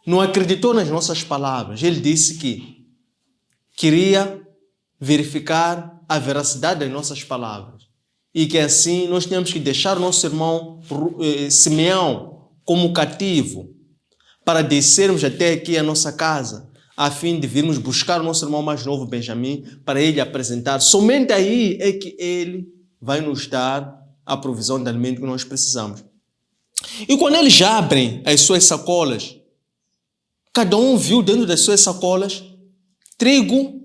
[SPEAKER 1] não acreditou nas nossas palavras. Ele disse que queria verificar a veracidade das nossas palavras. E que assim nós tínhamos que deixar o nosso irmão Simeão como cativo para descermos até aqui a nossa casa, a fim de virmos buscar o nosso irmão mais novo, Benjamim, para ele apresentar. Somente aí é que ele vai nos dar a provisão de alimento que nós precisamos. E quando eles abrem as suas sacolas, cada um viu dentro das suas sacolas trigo,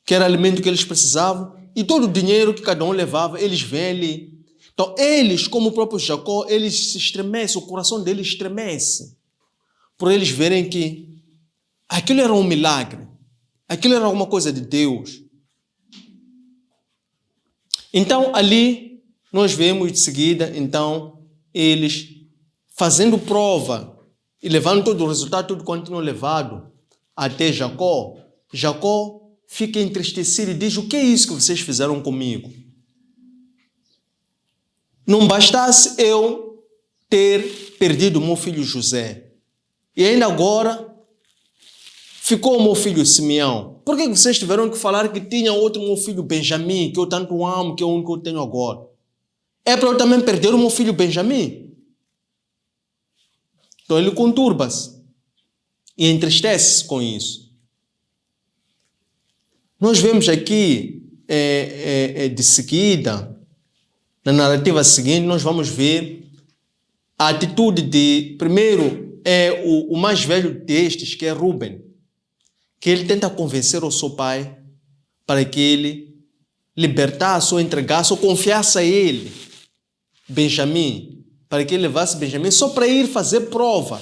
[SPEAKER 1] que era alimento que eles precisavam, e todo o dinheiro que cada um levava, eles vêm ali. Então, eles, como o próprio Jacó, eles se estremecem, o coração deles estremece, por eles verem que aquilo era um milagre, aquilo era alguma coisa de Deus. Então, ali, nós vemos de seguida, então, eles fazendo prova e levando todo o resultado, tudo quanto tinham levado até Jacó. Jacó fica entristecido e diz: o que é isso que vocês fizeram comigo? Não bastasse eu ter perdido o meu filho José, e ainda agora ficou o meu filho Simeão. Por que vocês tiveram que falar que tinha outro meu filho Benjamim, que eu tanto amo, que é o único que eu tenho agora? É para eu também perder o meu filho Benjamim? Então ele conturba-se e entristece-se com isso. Nós vemos aqui, de seguida, na narrativa seguinte, nós vamos ver a atitude de, primeiro, o mais velho destes, que é Rúben, que ele tenta convencer o seu pai para que ele libertasse ou entregasse ou confiasse a ele Benjamim, para que ele levasse Benjamim só para ir fazer prova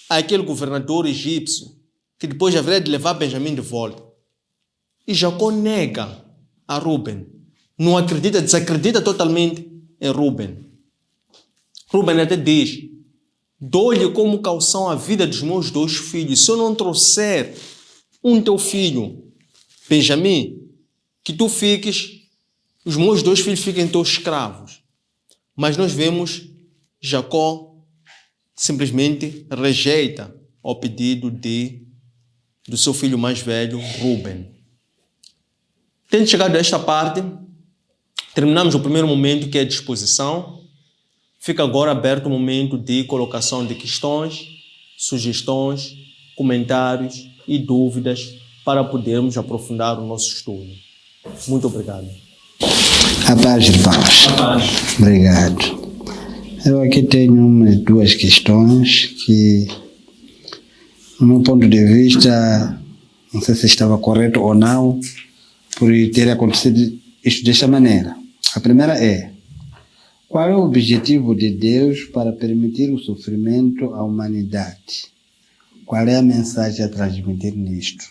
[SPEAKER 1] àquele governador egípcio, que depois haveria de levar Benjamim de volta. E Jacó nega a Rúben, não acredita, desacredita totalmente em Rúben. Rúben até diz: dou-lhe como caução a vida dos meus 2 filhos, se eu não trouxer um teu filho, Benjamim, que tu fiques, os meus 2 filhos fiquem teus escravos. Mas nós vemos Jacó simplesmente rejeita o pedido do seu filho mais velho, Rúben. Tendo chegado a esta parte, terminamos o primeiro momento, que é a disposição. Fica agora aberto o momento de colocação de questões, sugestões, comentários e dúvidas para podermos aprofundar o nosso estudo. Muito obrigado.
[SPEAKER 2] A paz, irmãos. Obrigado. Eu aqui tenho 2 questões que, no meu ponto de vista, não sei se estava correto ou não, por ter acontecido isto desta maneira. A primeira é: qual é o objetivo de Deus para permitir o sofrimento à humanidade? Qual é a mensagem a transmitir nisto?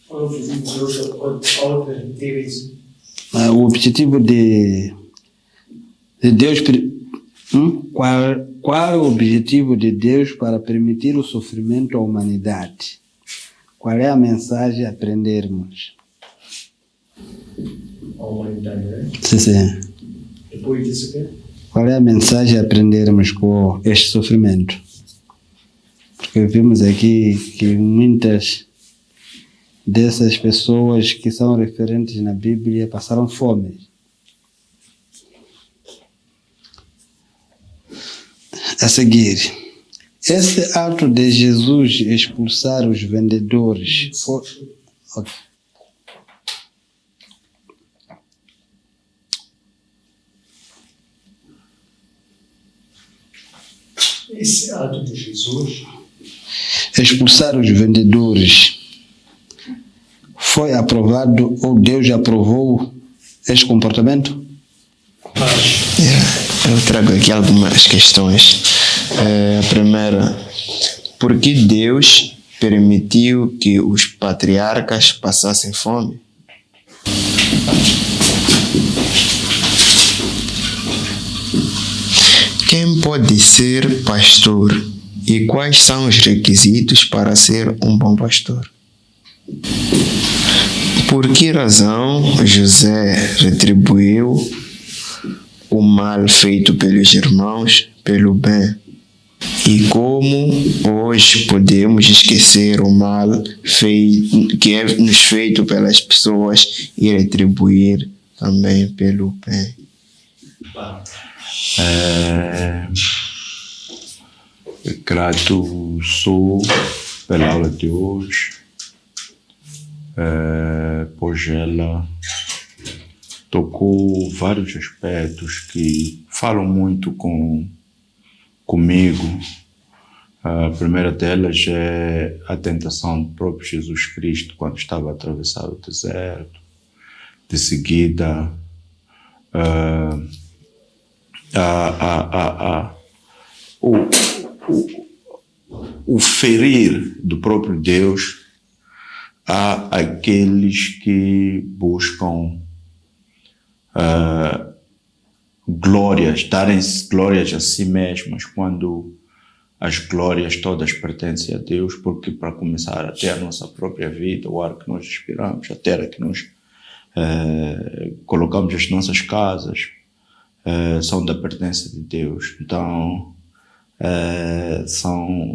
[SPEAKER 3] Qual é o objetivo de Deus ao transmitir isso?
[SPEAKER 2] O objetivo de Deus... Qual é o objetivo de Deus para permitir o sofrimento à humanidade? Qual é a mensagem a aprendermos?
[SPEAKER 3] A humanidade, né?
[SPEAKER 2] Sim.
[SPEAKER 3] Depois disso, o quê?
[SPEAKER 2] Qual é a mensagem a aprendermos com este sofrimento? Porque vimos aqui que muitas dessas pessoas que são referentes na Bíblia passaram fome. A seguir, esse ato de Jesus expulsar os vendedores foi...
[SPEAKER 3] Esse ato de Jesus
[SPEAKER 2] expulsar os vendedores foi aprovado, ou Deus aprovou esse comportamento?
[SPEAKER 4] Eu trago aqui algumas questões. A primeira: por que Deus permitiu que os patriarcas passassem fome? Quem pode ser pastor e quais são os requisitos para ser um bom pastor? Por que razão José retribuiu o mal feito pelos irmãos pelo bem? E como hoje podemos esquecer o mal que é nos feito pelas pessoas e retribuir também pelo bem?
[SPEAKER 5] Grato sou pela aula de hoje, pois ela tocou vários aspectos que falam muito comigo, A primeira delas é a tentação do próprio Jesus Cristo quando estava a atravessar o deserto. De seguida, o ferir do próprio Deus a aqueles que buscam glórias, darem-se glórias a si mesmos, quando as glórias todas pertencem a Deus, porque para começar até a nossa própria vida, o ar que nós respiramos, a terra que nós colocamos as nossas casas, são da pertença de Deus. Então,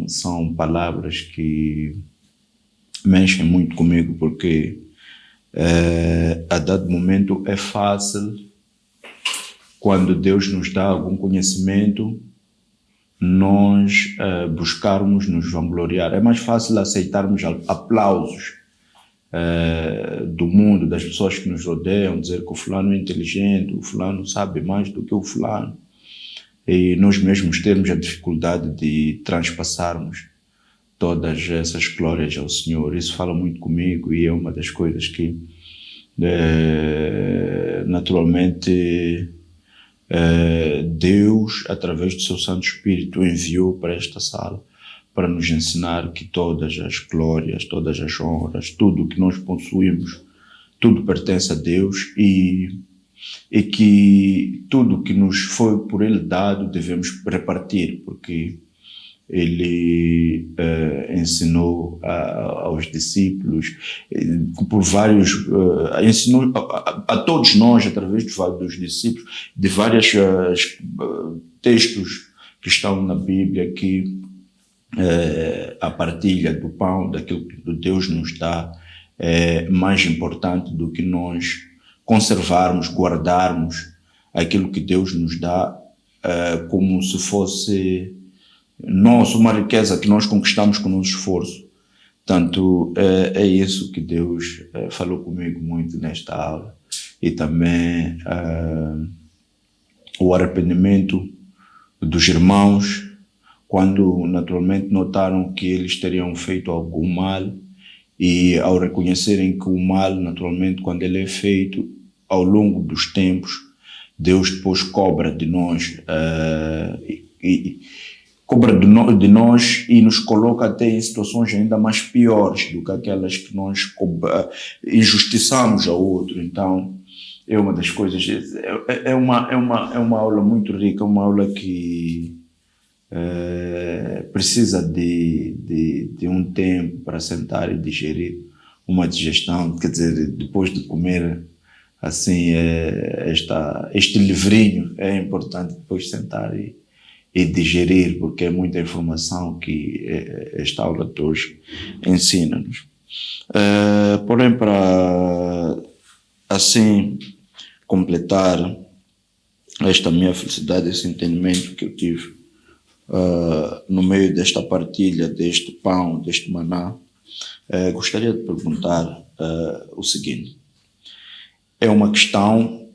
[SPEAKER 5] são palavras que mexem muito comigo, porque a dado momento é fácil, quando Deus nos dá algum conhecimento, nós buscarmos nos vangloriar. É mais fácil aceitarmos aplausos do mundo, das pessoas que nos rodeiam, dizer que o fulano é inteligente, o fulano sabe mais do que o fulano, e nós mesmos termos a dificuldade de transpassarmos todas essas glórias ao Senhor. Isso fala muito comigo e é uma das coisas que naturalmente Deus, através do seu Santo Espírito, enviou para esta sala para nos ensinar que todas as glórias, todas as honras, tudo o que nós possuímos, tudo pertence a Deus, e que tudo que nos foi por Ele dado devemos repartir, porque Ele ensinou aos discípulos, por vários, ensinou a todos nós, através dos discípulos, de vários textos que estão na Bíblia, que a partilha do pão, daquilo que Deus nos dá, é mais importante do que nós conservarmos, guardarmos aquilo que Deus nos dá como se fosse uma riqueza que nós conquistamos com o nosso esforço. Portanto, é isso que Deus falou comigo muito nesta aula. E também o arrependimento dos irmãos, quando naturalmente notaram que eles teriam feito algum mal, e ao reconhecerem que o mal, naturalmente, quando ele é feito ao longo dos tempos, Deus depois cobra de nós, de nós e nos coloca até em situações ainda mais piores do que aquelas que nós injustiçamos ao outro. Então, é uma das coisas, é uma aula muito rica, uma aula que precisa de um tempo para sentar e digerir, uma digestão, quer dizer, depois de comer assim, este livrinho, é importante depois sentar e digerir, porque é muita informação que esta aula de hoje ensina-nos. Porém, para assim completar esta minha felicidade, esse entendimento que eu tive no meio desta partilha, deste pão, deste maná, gostaria de perguntar o seguinte. É uma questão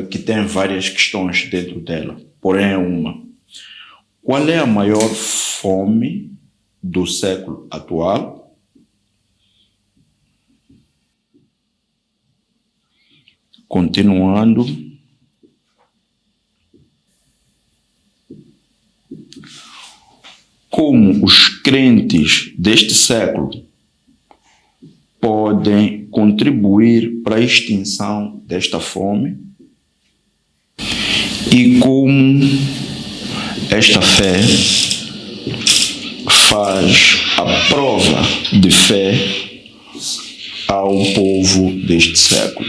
[SPEAKER 5] que tem várias questões dentro dela, porém é uma. Qual é a maior fome do século atual? Continuando, como os crentes deste século podem contribuir para a extinção desta fome e como esta fé faz a prova de fé ao povo deste século.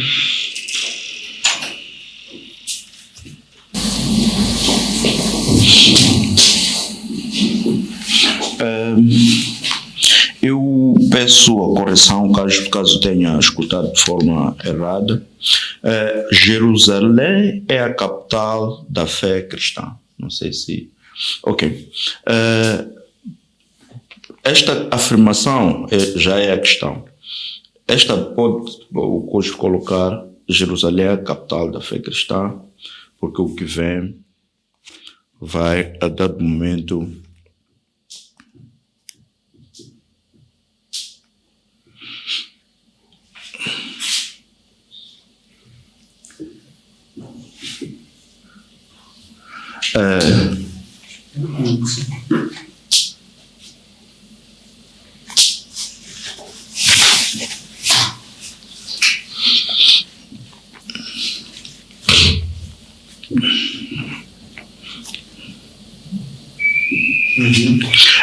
[SPEAKER 5] Eu peço a correção, caso tenha escutado de forma errada. Jerusalém é a capital da fé cristã. Não sei se... Ok. Esta afirmação já é a questão. Esta pode colocar Jerusalém é a capital da fé cristã, porque o que vem vai, a dado momento,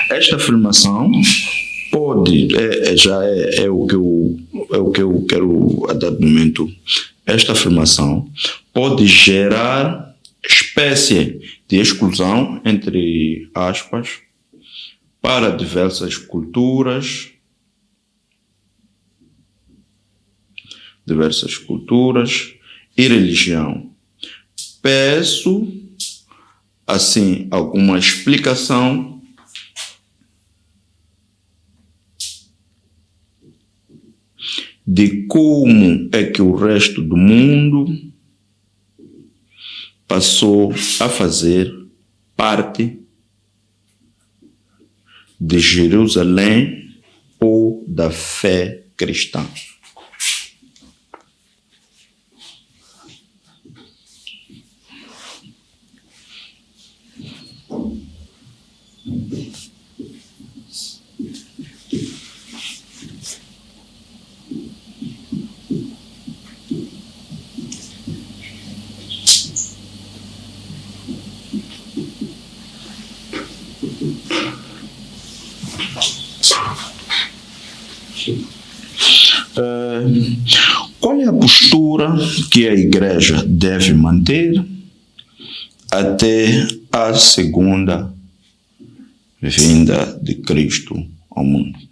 [SPEAKER 5] Esta afirmação pode, é o que eu quero a dado momento. Esta afirmação pode gerar espécie de exclusão, entre aspas, para diversas culturas e religião. Peço, assim, alguma explicação de como é que o resto do mundo passou a fazer parte de Jerusalém ou da fé cristã. Qual é a postura que a Igreja deve manter até a segunda vinda de Cristo ao mundo?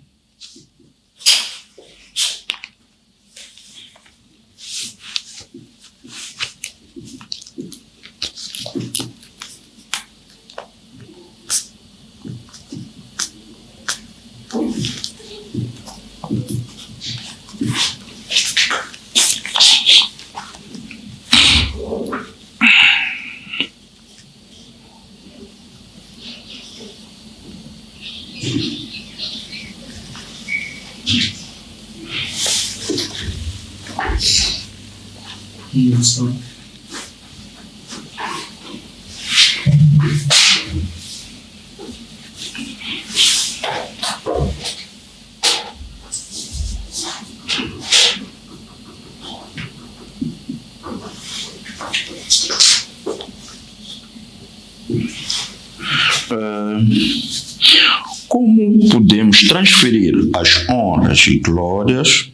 [SPEAKER 5] Como podemos transferir as honras e glórias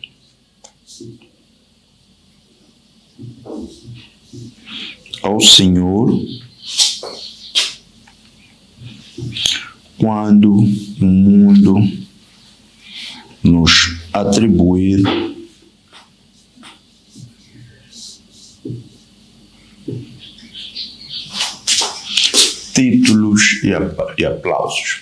[SPEAKER 5] ao Senhor quando o mundo nos atribuir títulos e aplausos?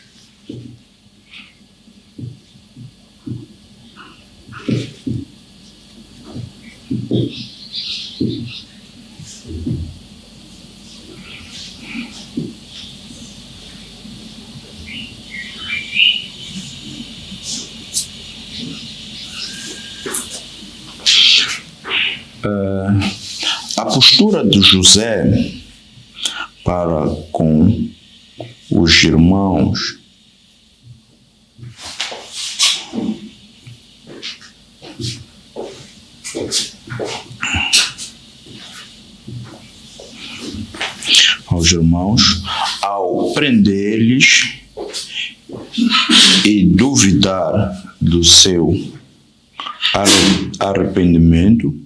[SPEAKER 5] A postura de José para com os irmãos ao prender-lhes e duvidar do seu arrependimento,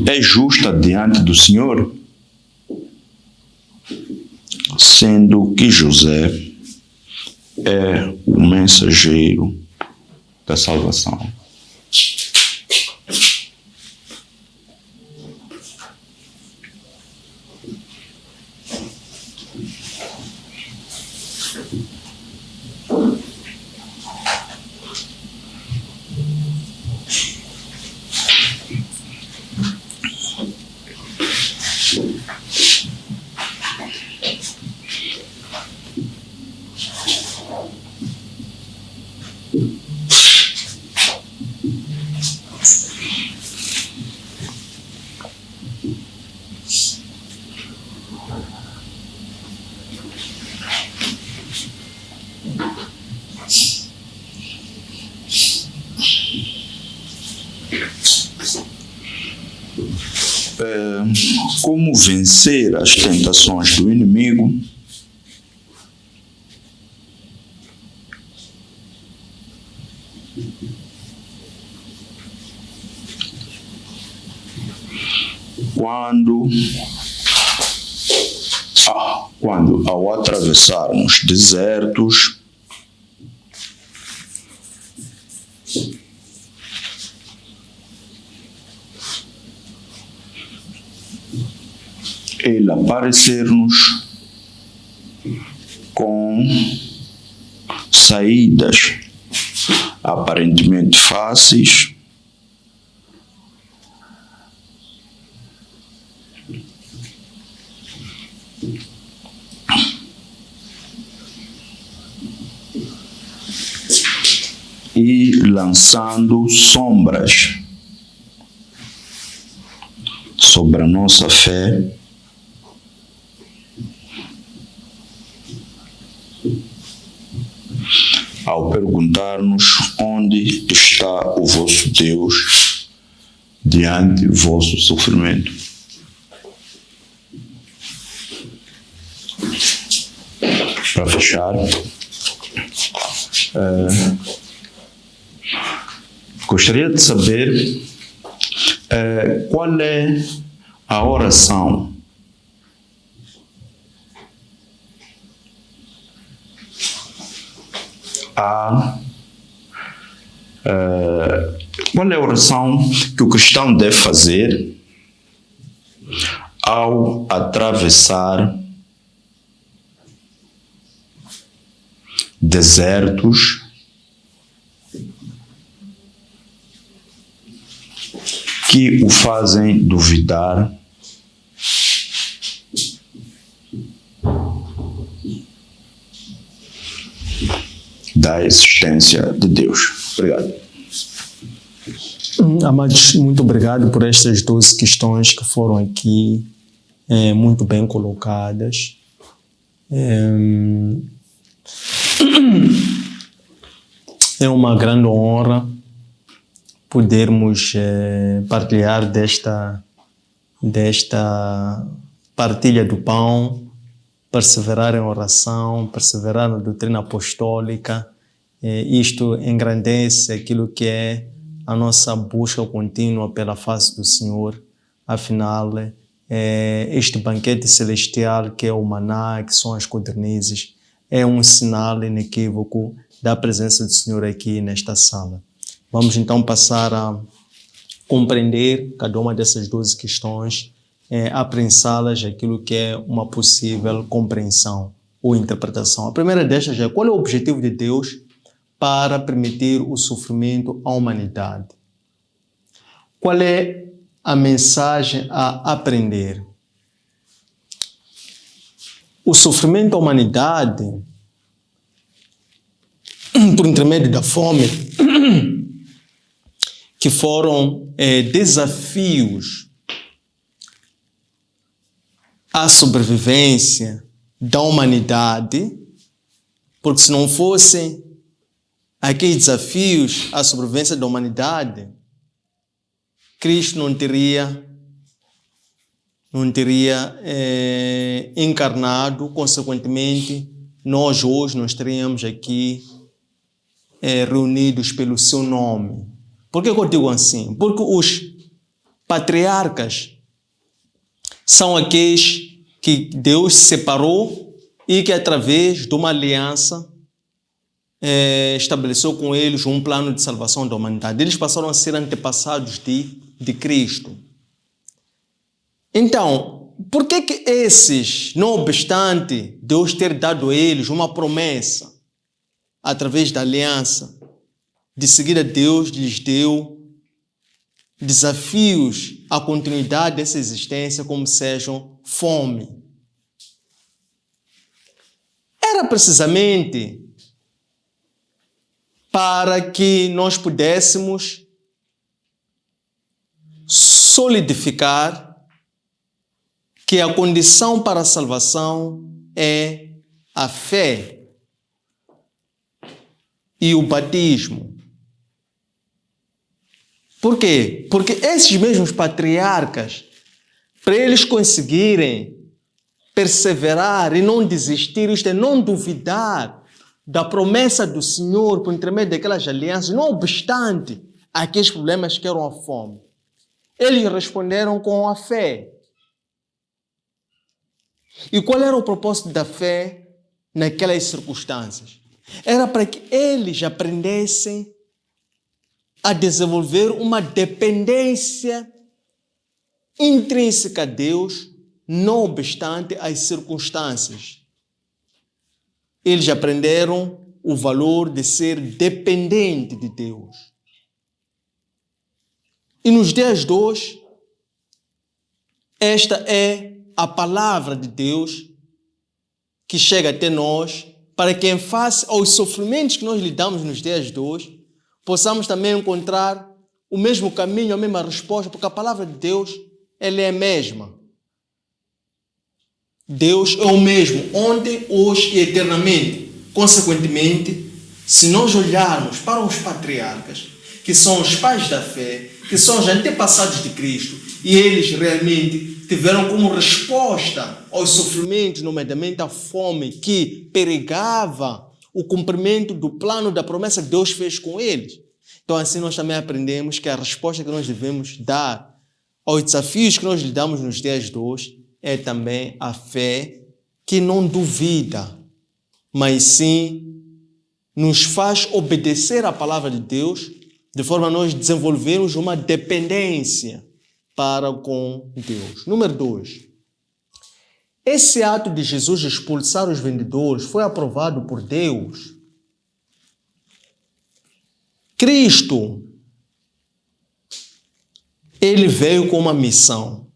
[SPEAKER 5] é justa diante do Senhor, sendo que José é o mensageiro da salvação. Como vencer as tentações do inimigo? Quando ao atravessarmos desertos, ele aparecer-nos com saídas aparentemente fáceis, e lançando sombras sobre a nossa fé, ao perguntar-nos onde está o vosso Deus diante do vosso sofrimento. Para fechar, gostaria de saber qual é a oração qual é a oração que o cristão deve fazer ao atravessar desertos que o fazem duvidar da existência de Deus? Obrigado.
[SPEAKER 1] Amados, muito obrigado por estas 12 questões que foram aqui muito bem colocadas. É uma grande honra podermos partilhar desta partilha do pão, perseverar em oração, perseverar na doutrina apostólica. Isto engrandece aquilo que é a nossa busca contínua pela face do Senhor. Afinal, este banquete celestial que é o maná, que são as codornizes, é um sinal inequívoco da presença do Senhor aqui nesta sala. Vamos então passar a compreender cada uma dessas 12 questões, aprensá-las aquilo que é uma possível compreensão ou interpretação. A primeira destas é: qual é o objetivo de Deus para permitir o sofrimento à humanidade? Qual é a mensagem a aprender? O sofrimento à humanidade, por intermédio da fome, que foram desafios à sobrevivência da humanidade, porque se não fossem aqueles desafios à sobrevivência da humanidade, Cristo não teria encarnado, consequentemente, nós hoje não estaríamos aqui reunidos pelo seu nome. Por que eu digo assim? Porque os patriarcas são aqueles que Deus separou e que, através de uma aliança, estabeleceu com eles um plano de salvação da humanidade. Eles passaram a ser antepassados de Cristo. Então, por que esses, não obstante Deus ter dado a eles uma promessa através da aliança, de seguir a Deus, lhes deu desafios à continuidade dessa existência, como sejam fome? Era precisamente para que nós pudéssemos solidificar que a condição para a salvação é a fé. e o batismo. Por quê? Porque esses mesmos patriarcas, para eles conseguirem perseverar e não desistir, isto é, não duvidar da promessa do Senhor por intermédio daquelas alianças, não obstante aqueles problemas que eram a fome, eles responderam com a fé. E qual era o propósito da fé naquelas circunstâncias? Era para que eles aprendessem a desenvolver uma dependência intrínseca a Deus, não obstante as circunstâncias. Eles aprenderam o valor de ser dependente de Deus. E nos dias de hoje, esta é a palavra de Deus que chega até nós, para que em face aos sofrimentos que nós lidamos nos dias de hoje, possamos também encontrar o mesmo caminho, a mesma resposta, porque a palavra de Deus, ela é a mesma. Deus é o mesmo, ontem, hoje e eternamente. Consequentemente, se nós olharmos para os patriarcas, que são os pais da fé, que são os antepassados de Cristo, e eles realmente tiveram como resposta aos sofrimentos, nomeadamente a fome que perigava o cumprimento do plano da promessa que Deus fez com eles. Então assim nós também aprendemos que a resposta que nós devemos dar aos desafios que nós lidamos nos dias de hoje é também a fé que não duvida, mas sim nos faz obedecer à palavra de Deus, de forma a nós desenvolvermos uma dependência para com Deus. Número 2. Esse ato de Jesus expulsar os vendedores foi aprovado por Deus. Cristo, ele veio com uma missão.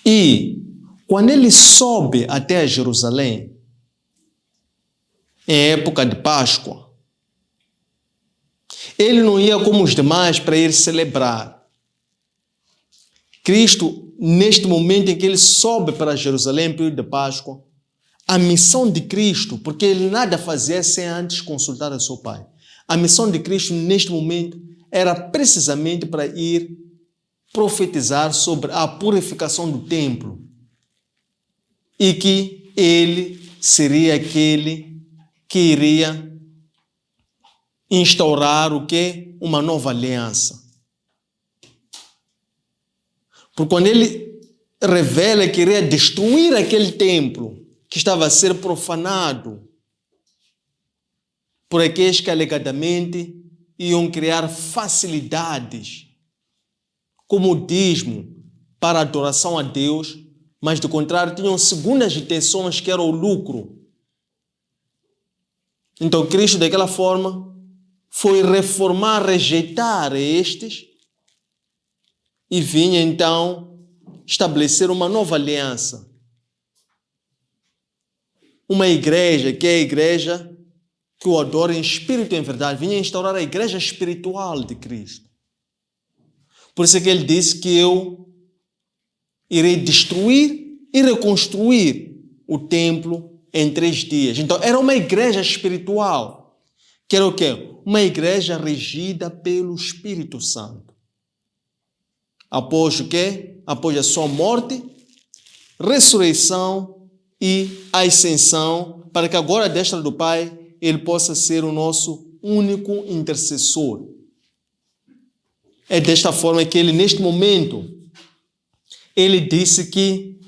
[SPEAKER 1] E quando ele sobe até Jerusalém, em época de Páscoa, ele não ia como os demais para ir celebrar. Cristo, neste momento em que ele sobe para Jerusalém, no período de Páscoa, a missão de Cristo, porque ele nada fazia sem antes consultar a seu Pai. A missão de Cristo, neste momento, era precisamente para ir profetizar sobre a purificação do templo. E que ele seria aquele que iria instaurar o quê? Uma nova aliança. Porque quando ele revela que iria destruir aquele templo que estava a ser profanado por aqueles que alegadamente iam criar facilidades, comodismo para a adoração a Deus, mas do contrário tinham segundas intenções que era o lucro. Então Cristo daquela forma foi reformar, rejeitar estes e vinha então estabelecer uma nova aliança. Uma igreja que é a igreja que o adora em espírito e em verdade. Vinha instaurar a igreja espiritual de Cristo. Por isso é que ele disse que eu irei destruir e reconstruir o templo em 3 dias. Então era uma igreja espiritual. Que era o quê? Uma igreja regida pelo Espírito Santo. Após o quê? Após a sua morte, ressurreição e ascensão, para que agora, à destra do Pai, ele possa ser o nosso único intercessor. É desta forma que ele, neste momento, ele disse que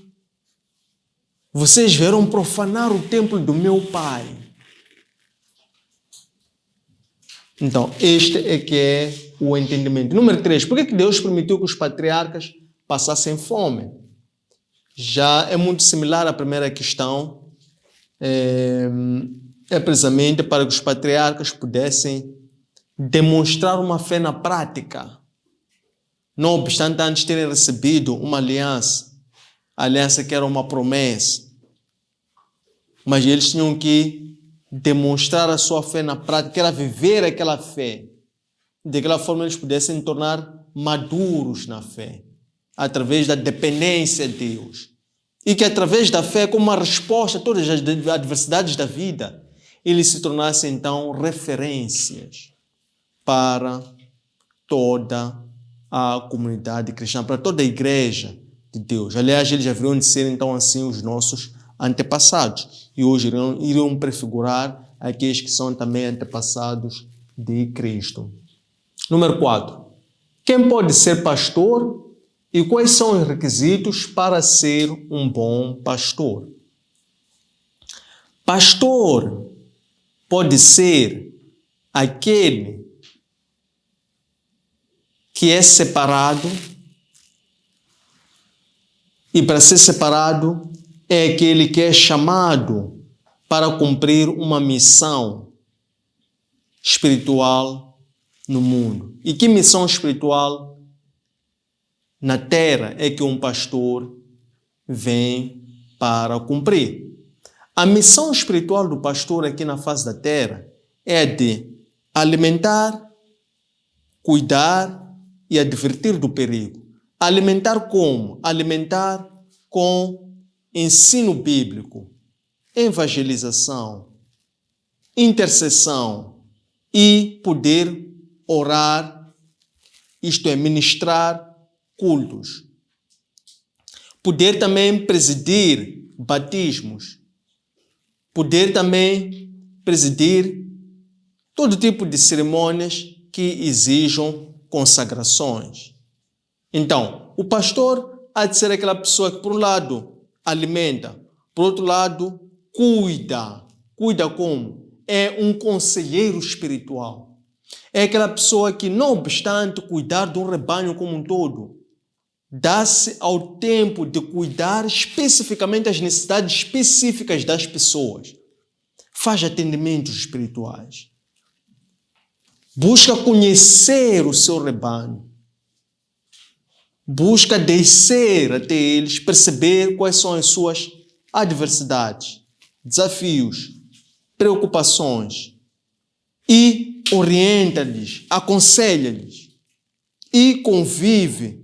[SPEAKER 1] vocês vieram profanar o templo do meu Pai. Então, este é que é o entendimento. Número 3, por que Deus permitiu que os patriarcas passassem fome? Já é muito similar à primeira questão. É precisamente para que os patriarcas pudessem demonstrar uma fé na prática. Não obstante antes terem recebido uma aliança, a aliança que era uma promessa. Mas eles tinham que demonstrar a sua fé na prática, que era viver aquela fé. Daquela forma eles pudessem tornar maduros na fé, através da dependência de Deus. E que através da fé, como uma resposta a todas as adversidades da vida, eles se tornassem então referências para toda a comunidade cristã, para toda a igreja de Deus. Aliás, eles haveriam de ser então assim os nossos antepassados e hoje iriam prefigurar aqueles que são também antepassados de Cristo. Número 4. Quem pode ser pastor e quais são os requisitos para ser um bom pastor? Pastor pode ser aquele que é separado, e para ser separado é aquele que é chamado para cumprir uma missão espiritual no mundo. E que missão espiritual na terra é que um pastor vem para cumprir? A missão espiritual do pastor aqui na face da terra é de alimentar, cuidar e advertir do perigo. Alimentar como? Alimentar com ensino bíblico, evangelização, intercessão e poder orar, isto é, ministrar cultos. Poder também presidir batismos. Poder também presidir todo tipo de cerimônias que exijam consagrações. Então, o pastor há de ser aquela pessoa que, por um lado, alimenta, por outro lado, cuida. Cuida como? É um conselheiro espiritual. É aquela pessoa que, não obstante cuidar de um rebanho como um todo, dá-se ao tempo de cuidar especificamente as necessidades específicas das pessoas. Faz atendimentos espirituais. Busca conhecer o seu rebanho. Busca descer até eles, perceber quais são as suas adversidades, desafios, preocupações e orienta-lhes, aconselha-lhes e convive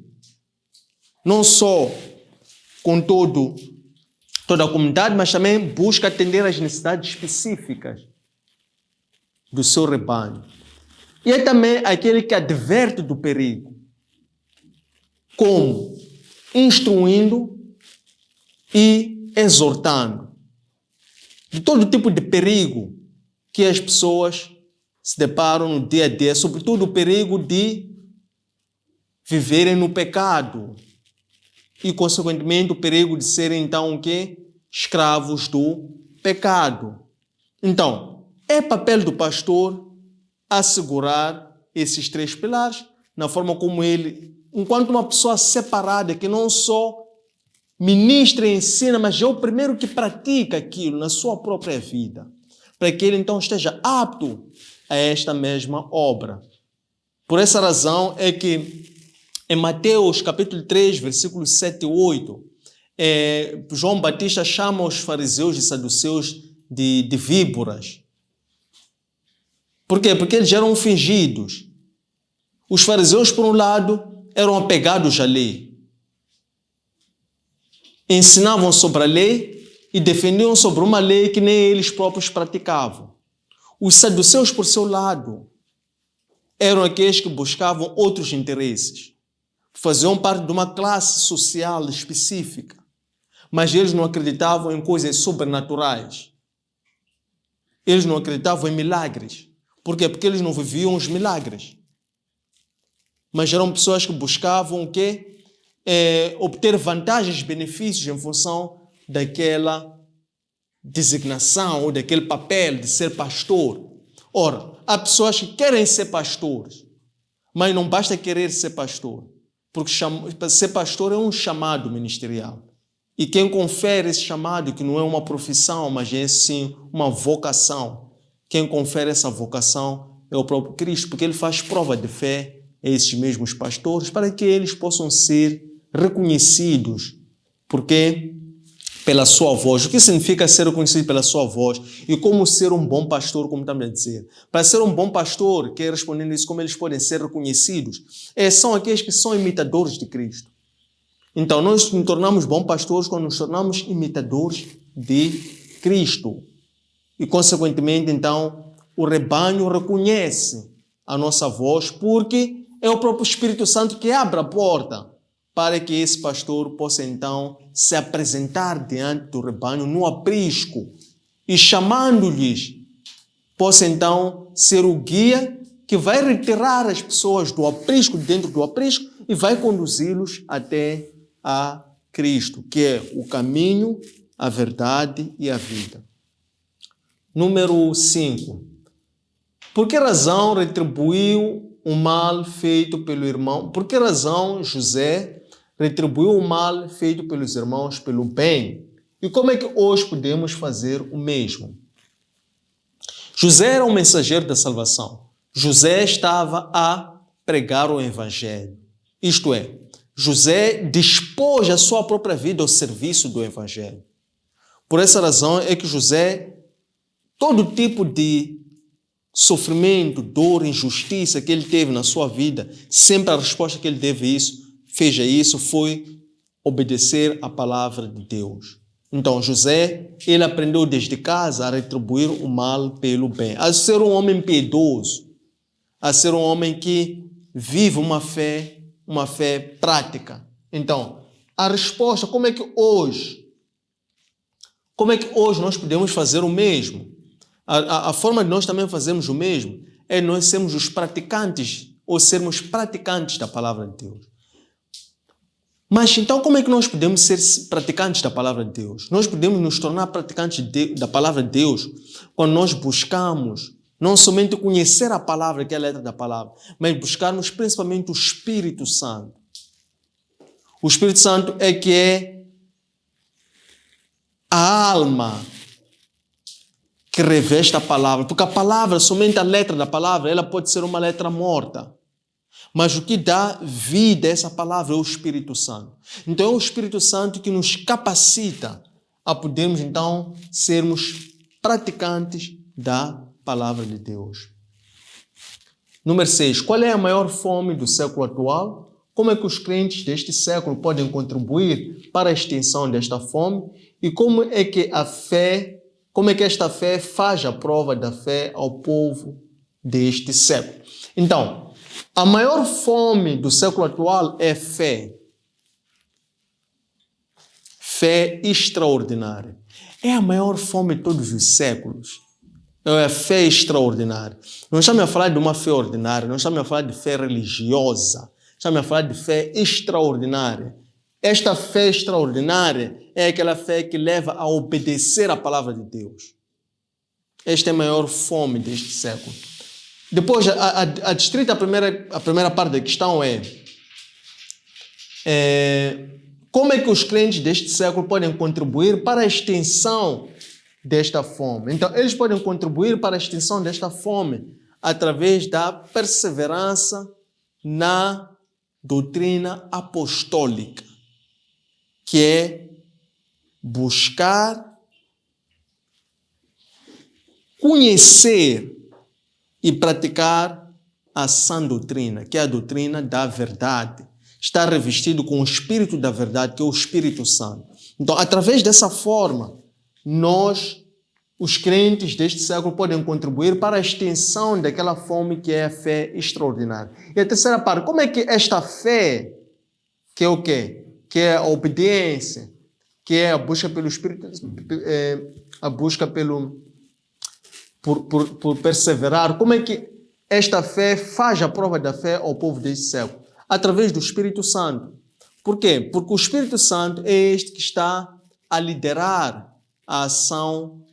[SPEAKER 1] não só com toda a comunidade, mas também busca atender às necessidades específicas do seu rebanho. E é também aquele que adverte do perigo, como? Instruindo e exortando de todo tipo de perigo que as pessoas se deparam no dia a dia, sobretudo o perigo de viverem no pecado e, consequentemente, o perigo de serem, então, o quê? Escravos do pecado. Então, é papel do pastor assegurar esses 3 pilares na forma como ele, enquanto uma pessoa separada, que não só ministra e ensina, mas é o primeiro que pratica aquilo na sua própria vida, para que ele então esteja apto a esta mesma obra. Por essa razão é que em Mateus capítulo 3, versículos 7 e 8, João Batista chama os fariseus e saduceus de víboras. Por quê? Porque eles eram fingidos. Os fariseus, por um lado, eram apegados à lei. Ensinavam sobre a lei e defendiam sobre uma lei que nem eles próprios praticavam. Os saduceus, por seu lado, eram aqueles que buscavam outros interesses. Faziam parte de uma classe social específica. Mas eles não acreditavam em coisas sobrenaturais. Eles não acreditavam em milagres. Por quê? Porque eles não viviam os milagres. Mas eram pessoas que buscavam o quê? Obter vantagens, benefícios em função daquela designação ou daquele papel de ser pastor. Ora, há pessoas que querem ser pastores, mas não basta querer ser pastor, porque ser pastor é um chamado ministerial. E quem confere esse chamado, que não é uma profissão, mas é sim uma vocação, quem confere essa vocação é o próprio Cristo, porque ele faz prova de fé a esses mesmos pastores para que eles possam ser reconhecidos, porque pela sua voz. O que significa ser reconhecido pela sua voz? E como ser um bom pastor, como estamos a dizer? Para ser um bom pastor, que respondendo isso, como eles podem ser reconhecidos? São aqueles que são imitadores de Cristo. Então, nós nos tornamos bons pastores quando nos tornamos imitadores de Cristo. E, consequentemente, então, o rebanho reconhece a nossa voz, porque é o próprio Espírito Santo que abre a porta para que esse pastor possa, então, se apresentar diante do rebanho no aprisco e, chamando-lhes, possa, então, ser o guia que vai retirar as pessoas do aprisco, dentro do aprisco, e vai conduzi-los até a Cristo, que é o caminho, a verdade e a vida. Número 5. Por que razão retribuiu o mal feito pelo irmão? Por que razão José retribuiu o mal feito pelos irmãos pelo bem? E como é que hoje podemos fazer o mesmo? José era um mensageiro da salvação. José estava a pregar o evangelho. Isto é, José dispôs a sua própria vida ao serviço do evangelho. Por essa razão é que José, todo tipo de sofrimento, dor, injustiça que ele teve na sua vida, sempre a resposta que ele fez a isso foi obedecer à palavra de Deus. Então, José, ele aprendeu desde casa a retribuir o mal pelo bem, a ser um homem piedoso, a ser um homem que vive uma fé prática. Então, a resposta, como é que hoje nós podemos fazer o mesmo? A forma de nós também fazermos o mesmo é nós sermos os praticantes, ou sermos praticantes da palavra de Deus. Mas então como é que nós podemos ser praticantes da palavra de Deus? Nós podemos nos tornar praticantes da palavra de Deus quando nós buscamos não somente conhecer a palavra, que é a letra da palavra, mas buscarmos principalmente o Espírito Santo. O Espírito Santo é que é a alma que reveste a palavra, porque a palavra, somente a letra da palavra, ela pode ser uma letra morta. Mas o que dá vida a essa palavra é o Espírito Santo. Então é o Espírito Santo que nos capacita a podermos então sermos praticantes da palavra de Deus. Número 6. Qual é a maior fome do século atual? Como é que os crentes deste século podem contribuir para a extinção desta fome? E como é que esta fé faz a prova da fé ao povo deste século? Então, a maior fome do século atual é fé. Fé extraordinária. É a maior fome de todos os séculos. É a fé extraordinária. Não estamos a falar de uma fé ordinária, não estamos a falar de fé religiosa. Estamos a falar de fé extraordinária. Esta fé extraordinária é aquela fé que leva a obedecer à palavra de Deus. Esta é a maior fome deste século. Depois, a primeira parte da questão é como é que os crentes deste século podem contribuir para a extinção desta fome? Então, eles podem contribuir para a extinção desta fome através da perseverança na doutrina apostólica, que é buscar, conhecer e praticar a sã doutrina, que é a doutrina da verdade. Está revestido com o Espírito da verdade, que é o Espírito Santo. Então, através dessa forma, nós, os crentes deste século, podem contribuir para a extensão daquela fome que é a fé extraordinária. E a terceira parte, como é que esta fé, que é o quê? Que é a obediência, que é a busca pelo Espírito, a busca por perseverar. Como é que esta fé faz a prova da fé ao povo deste século? Através do Espírito Santo. Por quê? Porque o Espírito Santo é este que está a liderar a ação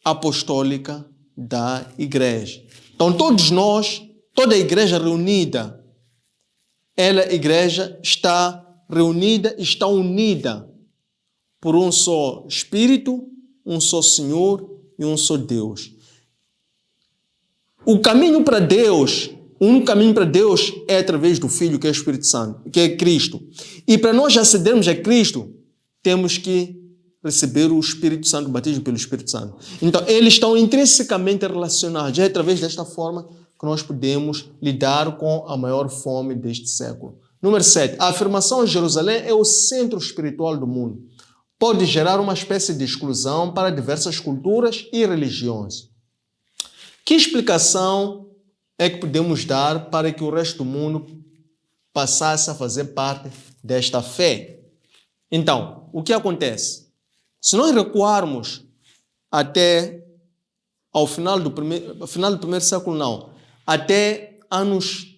[SPEAKER 1] apostólica da igreja. Então, todos nós, toda a igreja reunida, a igreja está reunida, está unida por um só Espírito, um só Senhor e um só Deus. O caminho para Deus, o único caminho para Deus é através do Filho, que é o Espírito Santo, que é Cristo. E para nós acedermos a Cristo, temos que receber o Espírito Santo, o batismo pelo Espírito Santo. Então, eles estão intrinsecamente relacionados. É através desta forma que nós podemos lidar com a maior fome deste século. Número 7. A afirmação de Jerusalém é o centro espiritual do mundo. pode gerar uma espécie de exclusão para diversas culturas e religiões. Que explicação é que podemos dar para que o resto do mundo passasse a fazer parte desta fé? Então, o que acontece? Se nós recuarmos até ao final do primeiro século, não, até anos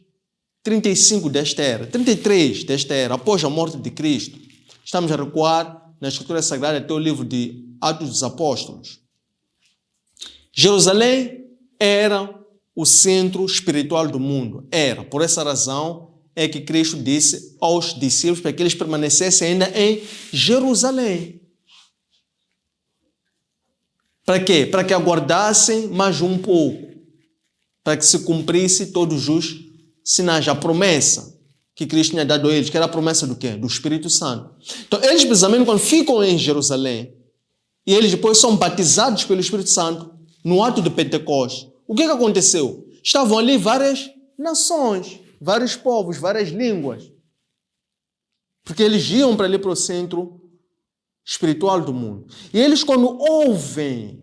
[SPEAKER 1] 35 desta era, 33 desta era, após a morte de Cristo, estamos a recuar na Escritura Sagrada até o livro de Atos dos Apóstolos. Jerusalém era o centro espiritual do mundo. Era. Por essa razão é que Cristo disse aos discípulos para que eles permanecessem ainda em Jerusalém. Para quê? Para que aguardassem mais um pouco. Para que se cumprisse todos os sinais, a promessa que Cristo tinha dado a eles, que era a promessa do quê? Do Espírito Santo. Então, eles precisamente quando ficam em Jerusalém, e eles depois são batizados pelo Espírito Santo, no ato de Pentecostes, o que aconteceu? Estavam ali várias nações, vários povos, várias línguas. Porque eles iam para ali para o centro espiritual do mundo. E eles, quando ouvem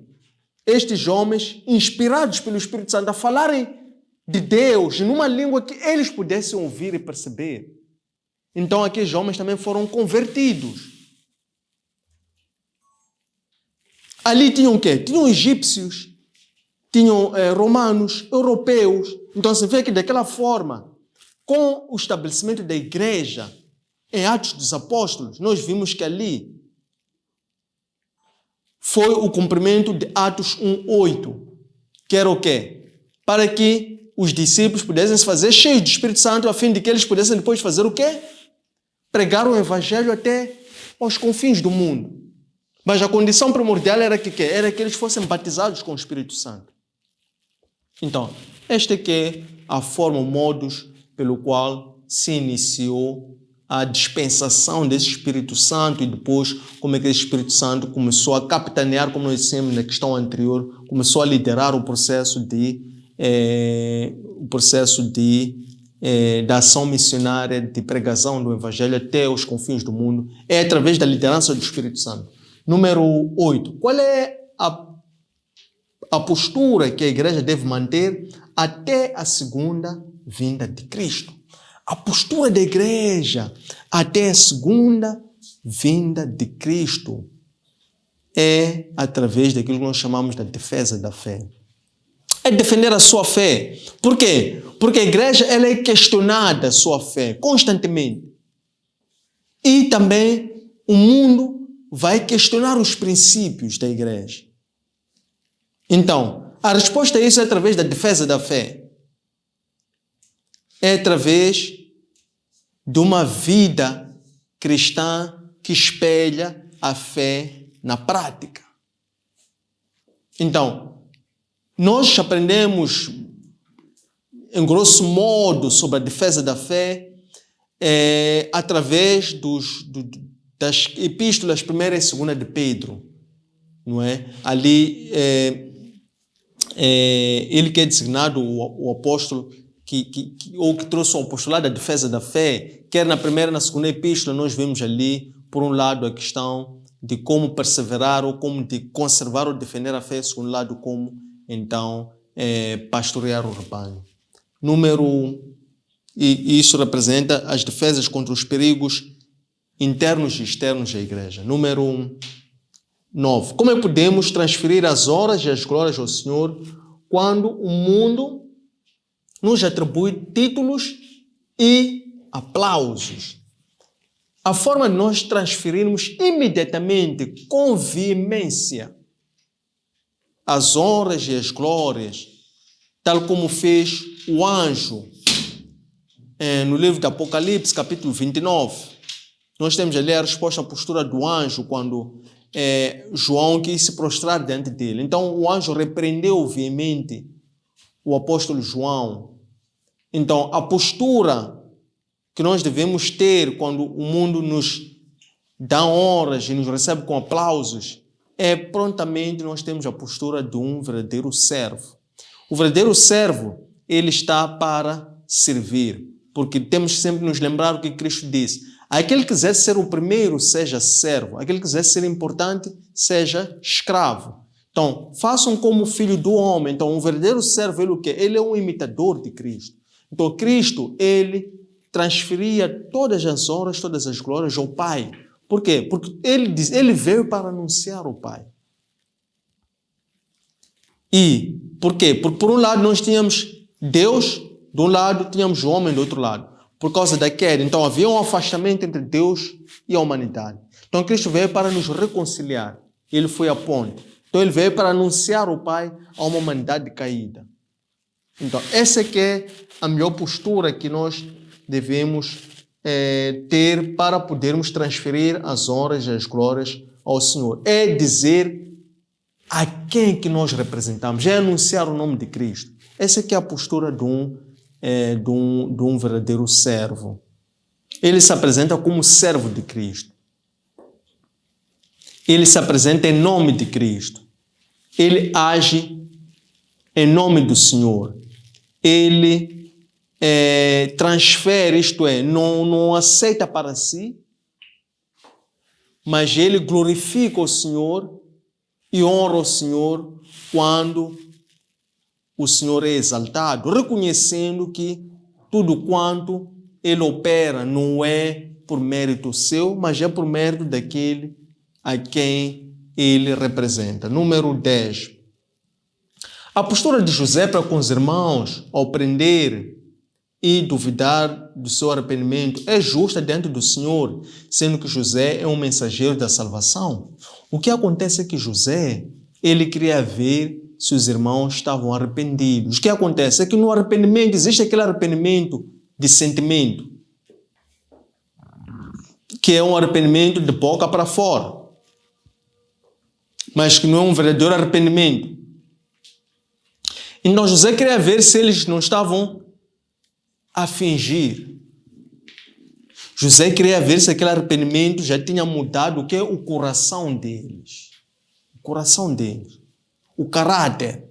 [SPEAKER 1] estes homens, inspirados pelo Espírito Santo, a falarem de Deus numa língua que eles pudessem ouvir e perceber, então aqueles homens também foram convertidos. Ali tinham o quê? Tinham egípcios, tinham romanos, europeus. Então se vê que daquela forma, com o estabelecimento da igreja, em Atos dos Apóstolos, nós vimos que ali foi o cumprimento de Atos 1:8, que era o quê? Para que os discípulos pudessem se fazer cheios do Espírito Santo, a fim de que eles pudessem depois fazer o quê? Pregar o Evangelho até aos confins do mundo. Mas a condição primordial era que era que eles fossem batizados com o Espírito Santo. Então, esta é que é a forma, o modus pelo qual se iniciou a dispensação desse Espírito Santo e depois como é que esse Espírito Santo começou a capitanear, como nós dissemos na questão anterior, começou a liderar o processo da ação missionária, de pregação do Evangelho até os confins do mundo, é através da liderança do Espírito Santo. Número 8. Qual é a postura que a igreja deve manter até a segunda vinda de Cristo? A postura da igreja até a segunda vinda de Cristo é através daquilo que nós chamamos da defesa da fé. É defender a sua fé. Por quê? Porque a igreja ela é questionada a sua fé constantemente. E também o mundo vai questionar os princípios da igreja. Então, a resposta a isso é através da defesa da fé. É através de uma vida cristã que espelha a fé na prática. Então, nós aprendemos, em grosso modo, sobre a defesa da fé através das epístolas 1ª e 2ª de Pedro, não é? Ali, ele que é designado o apóstolo que trouxe o apostolado da defesa da fé, quer na 1ª e na 2ª epístola, nós vemos ali, por um lado, a questão de como perseverar ou como de conservar ou defender a fé, segundo lado, como, então, pastorear o rebanho. E isso representa as defesas contra os perigos internos e externos da igreja. Número 9. Como é que podemos transferir as horas e as glórias ao Senhor quando o mundo nos atribui títulos e aplausos? A forma de nós transferirmos imediatamente, com veemência, as honras e as glórias, tal como fez o anjo no livro do Apocalipse, capítulo 29. Nós temos ali a resposta à postura do anjo quando João quis se prostrar diante dele. Então o anjo repreendeu veemente o apóstolo João. Então a postura que nós devemos ter quando o mundo nos dá honras e nos recebe com aplausos prontamente nós temos a postura de um verdadeiro servo. O verdadeiro servo, ele está para servir, porque temos que sempre nos lembrar o que Cristo disse: Aquele que quiser ser o primeiro, seja servo. Aquele que quiser ser importante, seja escravo. Então, façam como o filho do homem. Então, um verdadeiro servo, ele o quê? Ele é um imitador de Cristo. Então, Cristo, ele transferia todas as honras, todas as glórias ao Pai. Por quê? Porque ele veio para anunciar o Pai. E por quê? Porque por um lado nós tínhamos Deus, de um lado tínhamos o homem do outro lado. Por causa da queda. Então havia um afastamento entre Deus e a humanidade. Então Cristo veio para nos reconciliar. Ele foi a ponte. Então ele veio para anunciar o Pai a uma humanidade caída. Então essa é que é a melhor postura que nós devemos ter para podermos transferir as honras e as glórias ao Senhor. É dizer a quem que nós representamos, é anunciar o nome de Cristo. Essa é que é a postura de um verdadeiro servo. Ele se apresenta como servo de Cristo. Ele se apresenta em nome de Cristo. Ele age em nome do Senhor. Ele transfere, isto é, não aceita para si, mas ele glorifica o Senhor e honra o Senhor quando o Senhor é exaltado, reconhecendo que tudo quanto ele opera não é por mérito seu, mas é por mérito daquele a quem ele representa. Número 10. A postura de José para com os irmãos, ao prender e duvidar do seu arrependimento, é justa diante do Senhor, sendo que José é um mensageiro da salvação. O que acontece é que José, ele queria ver se os irmãos estavam arrependidos. O que acontece é que no arrependimento existe aquele arrependimento de sentimento, que é um arrependimento de boca para fora, mas que não é um verdadeiro arrependimento. Então José queria ver se eles não estavam a fingir. José queria ver se aquele arrependimento já tinha mudado o que é o coração deles. O coração deles. O caráter.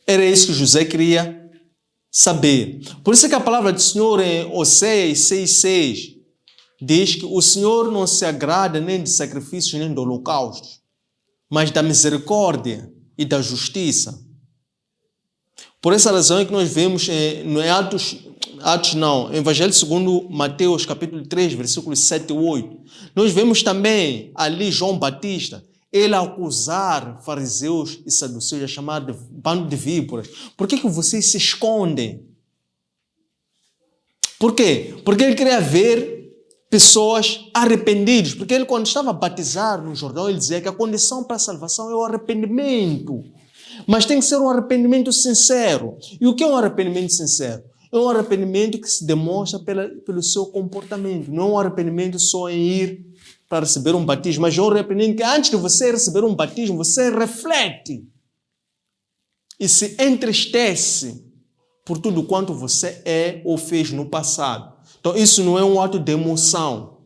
[SPEAKER 1] Era isso que José queria saber. Por isso é que a palavra do Senhor em Oséias 6,6 diz que o Senhor não se agrada nem de sacrifícios nem de holocaustos, mas da misericórdia e da justiça. Por essa razão é que nós vemos no em Evangelho segundo Mateus, capítulo 3, versículos 7 e 8. Nós vemos também ali João Batista, ele acusar fariseus e saduceus, a chamar de bando de víboras. Por que vocês se escondem? Por quê? Porque ele queria ver pessoas arrependidas. Porque ele, quando estava a batizar no Jordão, ele dizia que a condição para a salvação é o arrependimento. Mas tem que ser um arrependimento sincero. E o que é um arrependimento sincero? É um arrependimento que se demonstra pelo seu comportamento. Não é um arrependimento só em ir para receber um batismo, mas é um arrependimento que antes de você receber um batismo, você reflete e se entristece por tudo quanto você é ou fez no passado. Então isso não é um ato de emoção,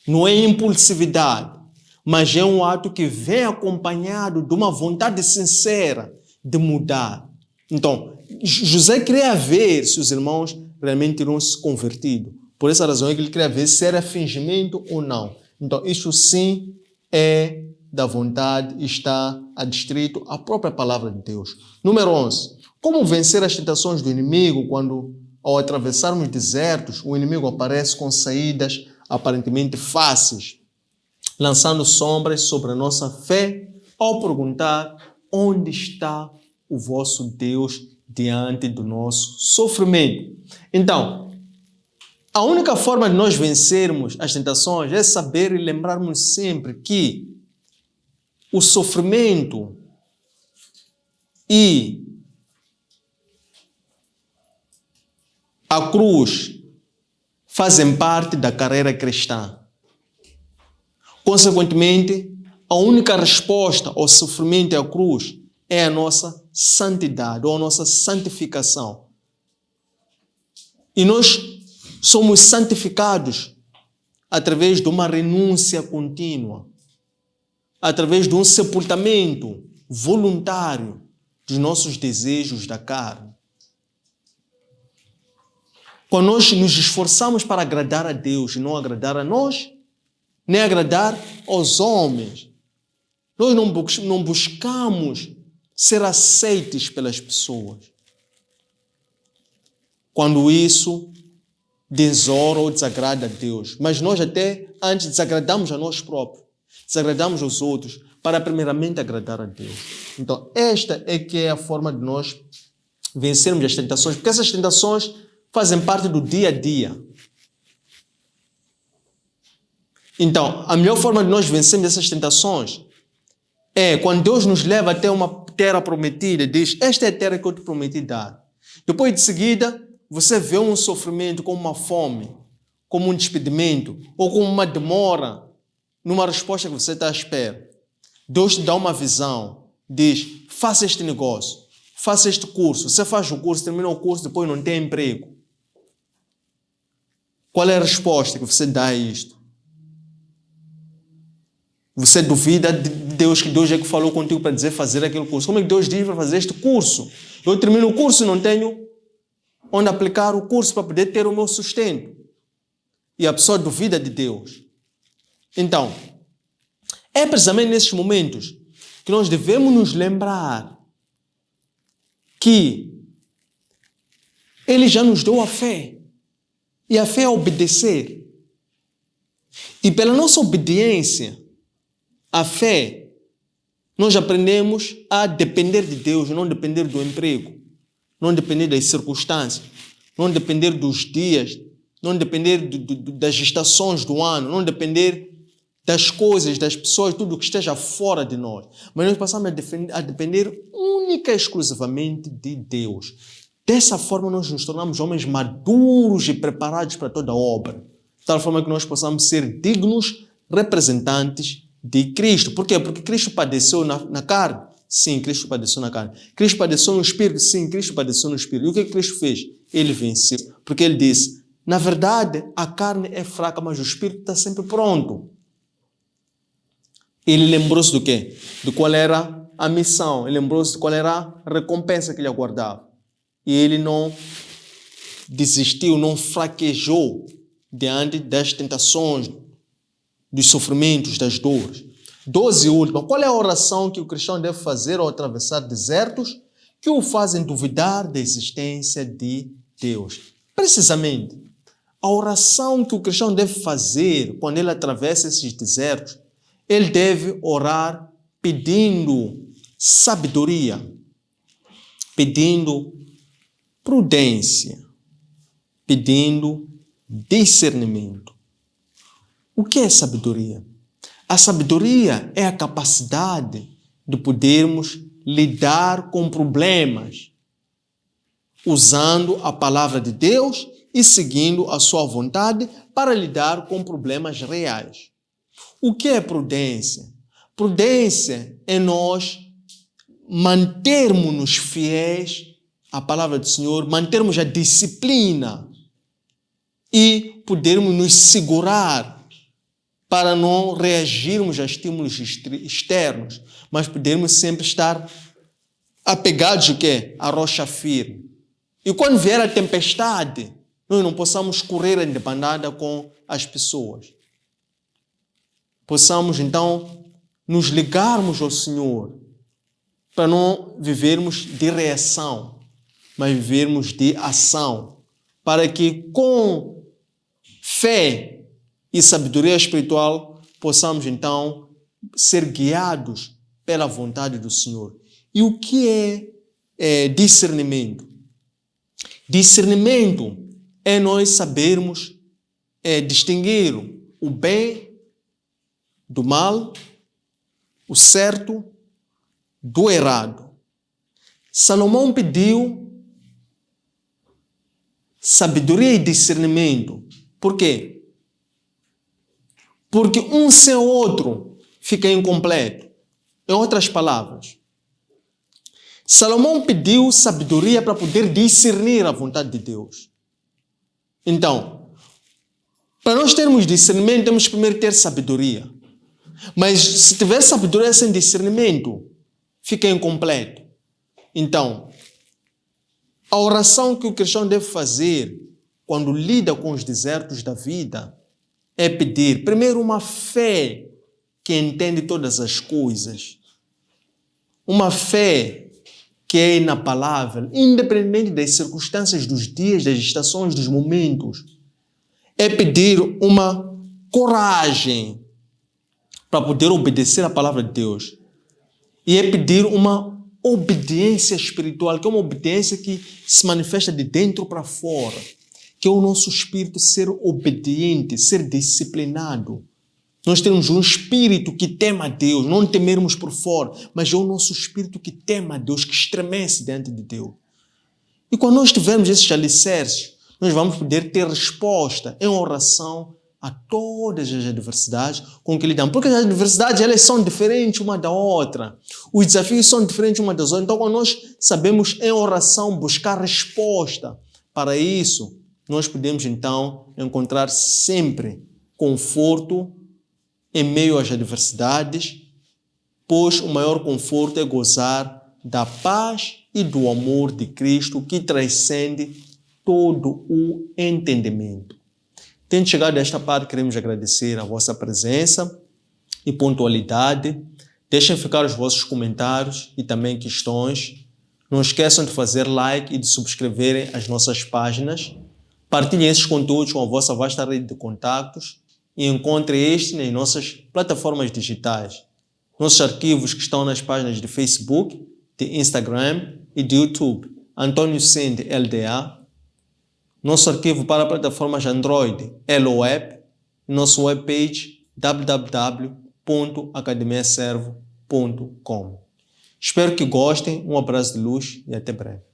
[SPEAKER 1] não é impulsividade, mas é um ato que vem acompanhado de uma vontade sincera de mudar. Então, José queria ver se os irmãos realmente teriam se convertido. Por essa razão é que ele queria ver se era fingimento ou não. Então, isso sim é da vontade, está adstrito à própria palavra de Deus. Número 11. Como vencer as tentações do inimigo quando, ao atravessarmos desertos, o inimigo aparece com saídas aparentemente fáceis, lançando sombras sobre a nossa fé, ao perguntar: onde está o vosso Deus diante do nosso sofrimento? Então, a única forma de nós vencermos as tentações é saber e lembrarmos sempre que o sofrimento e a cruz fazem parte da carreira cristã. Consequentemente, a única resposta ao sofrimento e à cruz é a nossa santidade ou a nossa santificação. E nós somos santificados através de uma renúncia contínua, através de um sepultamento voluntário dos nossos desejos da carne. Quando nós nos esforçamos para agradar a Deus e não agradar a nós, nem agradar aos homens, nós não buscamos ser aceitos pelas pessoas. Quando isso desonra ou desagrada a Deus. Mas nós até antes desagradamos a nós próprios, desagradamos aos outros, para primeiramente agradar a Deus. Então, esta é que é a forma de nós vencermos as tentações, porque essas tentações fazem parte do dia a dia. Então, a melhor forma de nós vencermos essas tentações é quando Deus nos leva até uma terra prometida, diz, esta é a terra que eu te prometi dar. Depois de seguida, você vê um sofrimento como uma fome, como um despedimento, ou como uma demora numa resposta que você está à espera. Deus te dá uma visão, diz, faça este negócio, faça este curso. Você faz o curso, termina o curso, depois não tem emprego. Qual é a resposta que você dá a isto? Você duvida de Deus, que Deus é que falou contigo para dizer fazer aquele curso. Como é que Deus diz para fazer este curso? Eu termino o curso e não tenho onde aplicar o curso para poder ter o meu sustento. E a pessoa duvida de Deus. Então, é precisamente nesses momentos que nós devemos nos lembrar que Ele já nos deu a fé. E a fé é obedecer. E pela nossa obediência, a fé, nós aprendemos a depender de Deus, não depender do emprego, não depender das circunstâncias, não depender dos dias, não depender das estações do ano, não depender das coisas, das pessoas, tudo que esteja fora de nós. Mas nós passamos a depender única e exclusivamente de Deus. Dessa forma nós nos tornamos homens maduros e preparados para toda a obra. De tal forma que nós possamos ser dignos representantes de Cristo. Por quê? Porque Cristo padeceu na carne. Sim, Cristo padeceu na carne. Cristo padeceu no Espírito. Sim, Cristo padeceu no Espírito. E o que Cristo fez? Ele venceu. Porque Ele disse, na verdade, a carne é fraca, mas o Espírito está sempre pronto. Ele lembrou-se do quê? De qual era a missão. Ele lembrou-se de qual era a recompensa que lhe aguardava. E ele não desistiu, não fraquejou diante das tentações, dos sofrimentos, das dores. 12 última. Qual é a oração que o cristão deve fazer ao atravessar desertos que o fazem duvidar da existência de Deus? Precisamente, a oração que o cristão deve fazer quando ele atravessa esses desertos, ele deve orar pedindo sabedoria, pedindo prudência, pedindo discernimento. O que é sabedoria? A sabedoria é a capacidade de podermos lidar com problemas usando a palavra de Deus e seguindo a sua vontade para lidar com problemas reais. O que é prudência? Prudência é nós mantermos-nos fiéis à palavra do Senhor, mantermos a disciplina e podermos nos segurar para não reagirmos a estímulos externos, mas podermos sempre estar apegados o quê? À rocha firme. E quando vier a tempestade, nós não possamos correr em debandada com as pessoas. Possamos, então, nos ligarmos ao Senhor para não vivermos de reação, mas vivermos de ação, para que com fé e sabedoria espiritual possamos, então, ser guiados pela vontade do Senhor. E o que é discernimento? Discernimento é nós sabermos distinguir o bem do mal, o certo do errado. Salomão pediu sabedoria e discernimento. Por quê? Porque um sem o outro fica incompleto. Em outras palavras, Salomão pediu sabedoria para poder discernir a vontade de Deus. Então, para nós termos discernimento, temos que primeiro ter sabedoria. Mas se tiver sabedoria sem discernimento, fica incompleto. Então, a oração que o cristão deve fazer quando lida com os desertos da vida, é pedir, primeiro, uma fé que entende todas as coisas. Uma fé que é na palavra, independente das circunstâncias dos dias, das estações, dos momentos. É pedir uma coragem para poder obedecer a palavra de Deus. E é pedir uma obediência espiritual, que é uma obediência que se manifesta de dentro para fora, que é o nosso espírito ser obediente, ser disciplinado. Nós temos um espírito que teme a Deus, não temermos por fora, mas é o nosso espírito que teme a Deus, que estremece diante de Deus. E quando nós tivermos esses alicerces, nós vamos poder ter resposta em oração a todas as adversidades com que lidamos. Porque as adversidades, elas são diferentes uma da outra. Os desafios são diferentes uma das outras. Então, quando nós sabemos em oração buscar resposta para isso, nós podemos, então, encontrar sempre conforto em meio às adversidades, pois o maior conforto é gozar da paz e do amor de Cristo que transcende todo o entendimento. Tendo chegado a esta parte, queremos agradecer a vossa presença e pontualidade. Deixem ficar os vossos comentários e também questões. Não esqueçam de fazer like e de subscreverem as nossas páginas. Partilhem esses conteúdos com a vossa vasta rede de contactos e encontrem este nas nossas plataformas digitais. Nossos arquivos que estão nas páginas de Facebook, de Instagram e de YouTube. Antônio Sende LDA. Nosso arquivo para plataformas Android, LOApp. Nosso webpage www.academiaservo.com. Espero que gostem. Um abraço de luz e até breve.